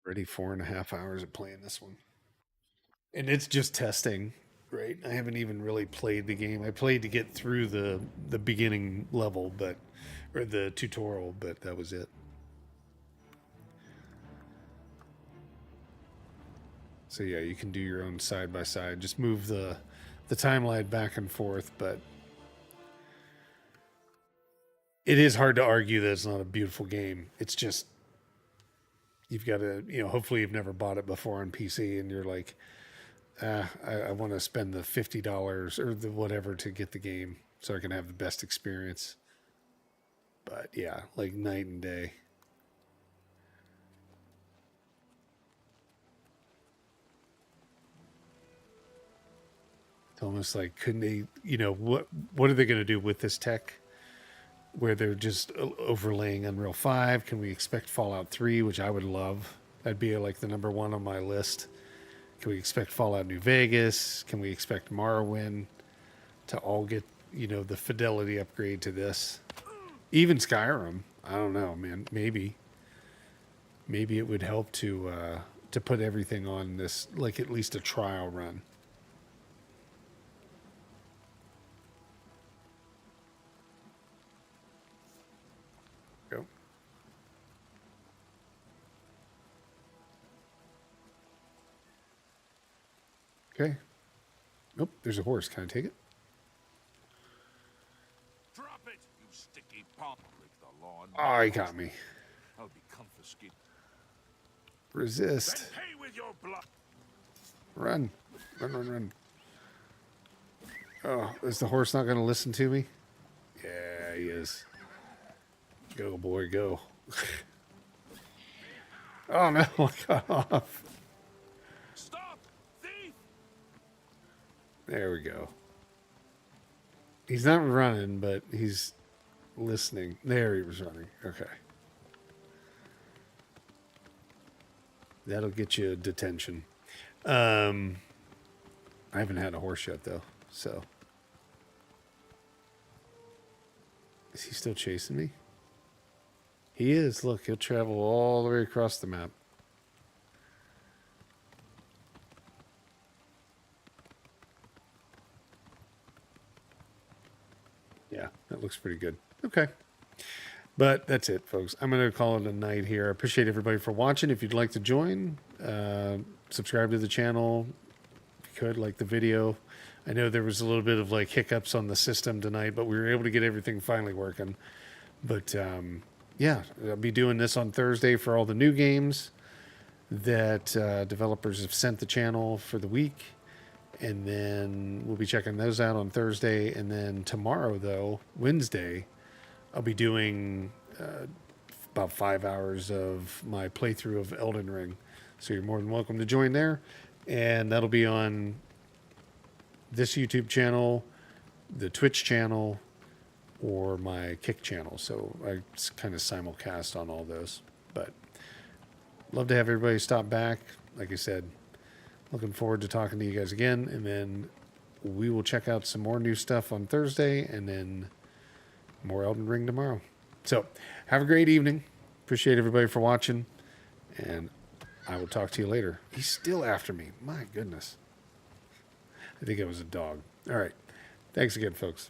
Already 4.5 hours of playing this one. And it's just testing. right? I haven't even really played the game. I played to get through the beginning level, or the tutorial, but that was it. So yeah, you can do your own side by side. Just move the timeline back and forth, but it is hard to argue that it's not a beautiful game. It's just you've got to, hopefully you've never bought it before on PC and you're like, I want to spend the $50 or the whatever to get the game so I can have the best experience. But yeah, like night and day. It's almost like, couldn't they, what are they going to do with this tech where they're just overlaying Unreal 5? Can we expect Fallout 3, which I would love? That'd be like the number one on my list. Can we expect Fallout New Vegas? Can we expect Morrowind to all get, the fidelity upgrade to this? Even Skyrim. I don't know, man. Maybe it would help to put everything on this, like at least a trial run. Go. Okay. Nope, there's a horse. Can I take it? Drop it, you sticky pump. Break the law. Oh, he got me. I'll be confiscated. Resist. Then pay with your blood. Run. Run. Oh, is the horse not going to listen to me? Yeah, he is. Go, boy, go. Oh, no, I got off. Stop, thief! There we go. He's not running, but he's listening. There he was running. Okay. That'll get you detention. I haven't had a horse yet, though, so. Is he still chasing me? He is. Look, he'll travel all the way across the map. Yeah, that looks pretty good. Okay. But that's it, folks. I'm going to call it a night here. I appreciate everybody for watching. If you'd like to join, subscribe to the channel. If you could, like the video. I know there was a little bit of like hiccups on the system tonight, but we were able to get everything finally working. But yeah, I'll be doing this on Thursday for all the new games that developers have sent the channel for the week. And then we'll be checking those out on Thursday. And then tomorrow, though, Wednesday, I'll be doing about 5 hours of my playthrough of Elden Ring. So you're more than welcome to join there. And that'll be on this YouTube channel, the Twitch channel, or my Kick channel. So I kind of simulcast on all those. But love to have everybody stop back. Like I said, looking forward to talking to you guys again. And then we will check out some more new stuff on Thursday and then more Elden Ring tomorrow. So have a great evening. Appreciate everybody for watching. And I will talk to you later. He's still after me. My goodness. I think it was a dog. All right. Thanks again, folks.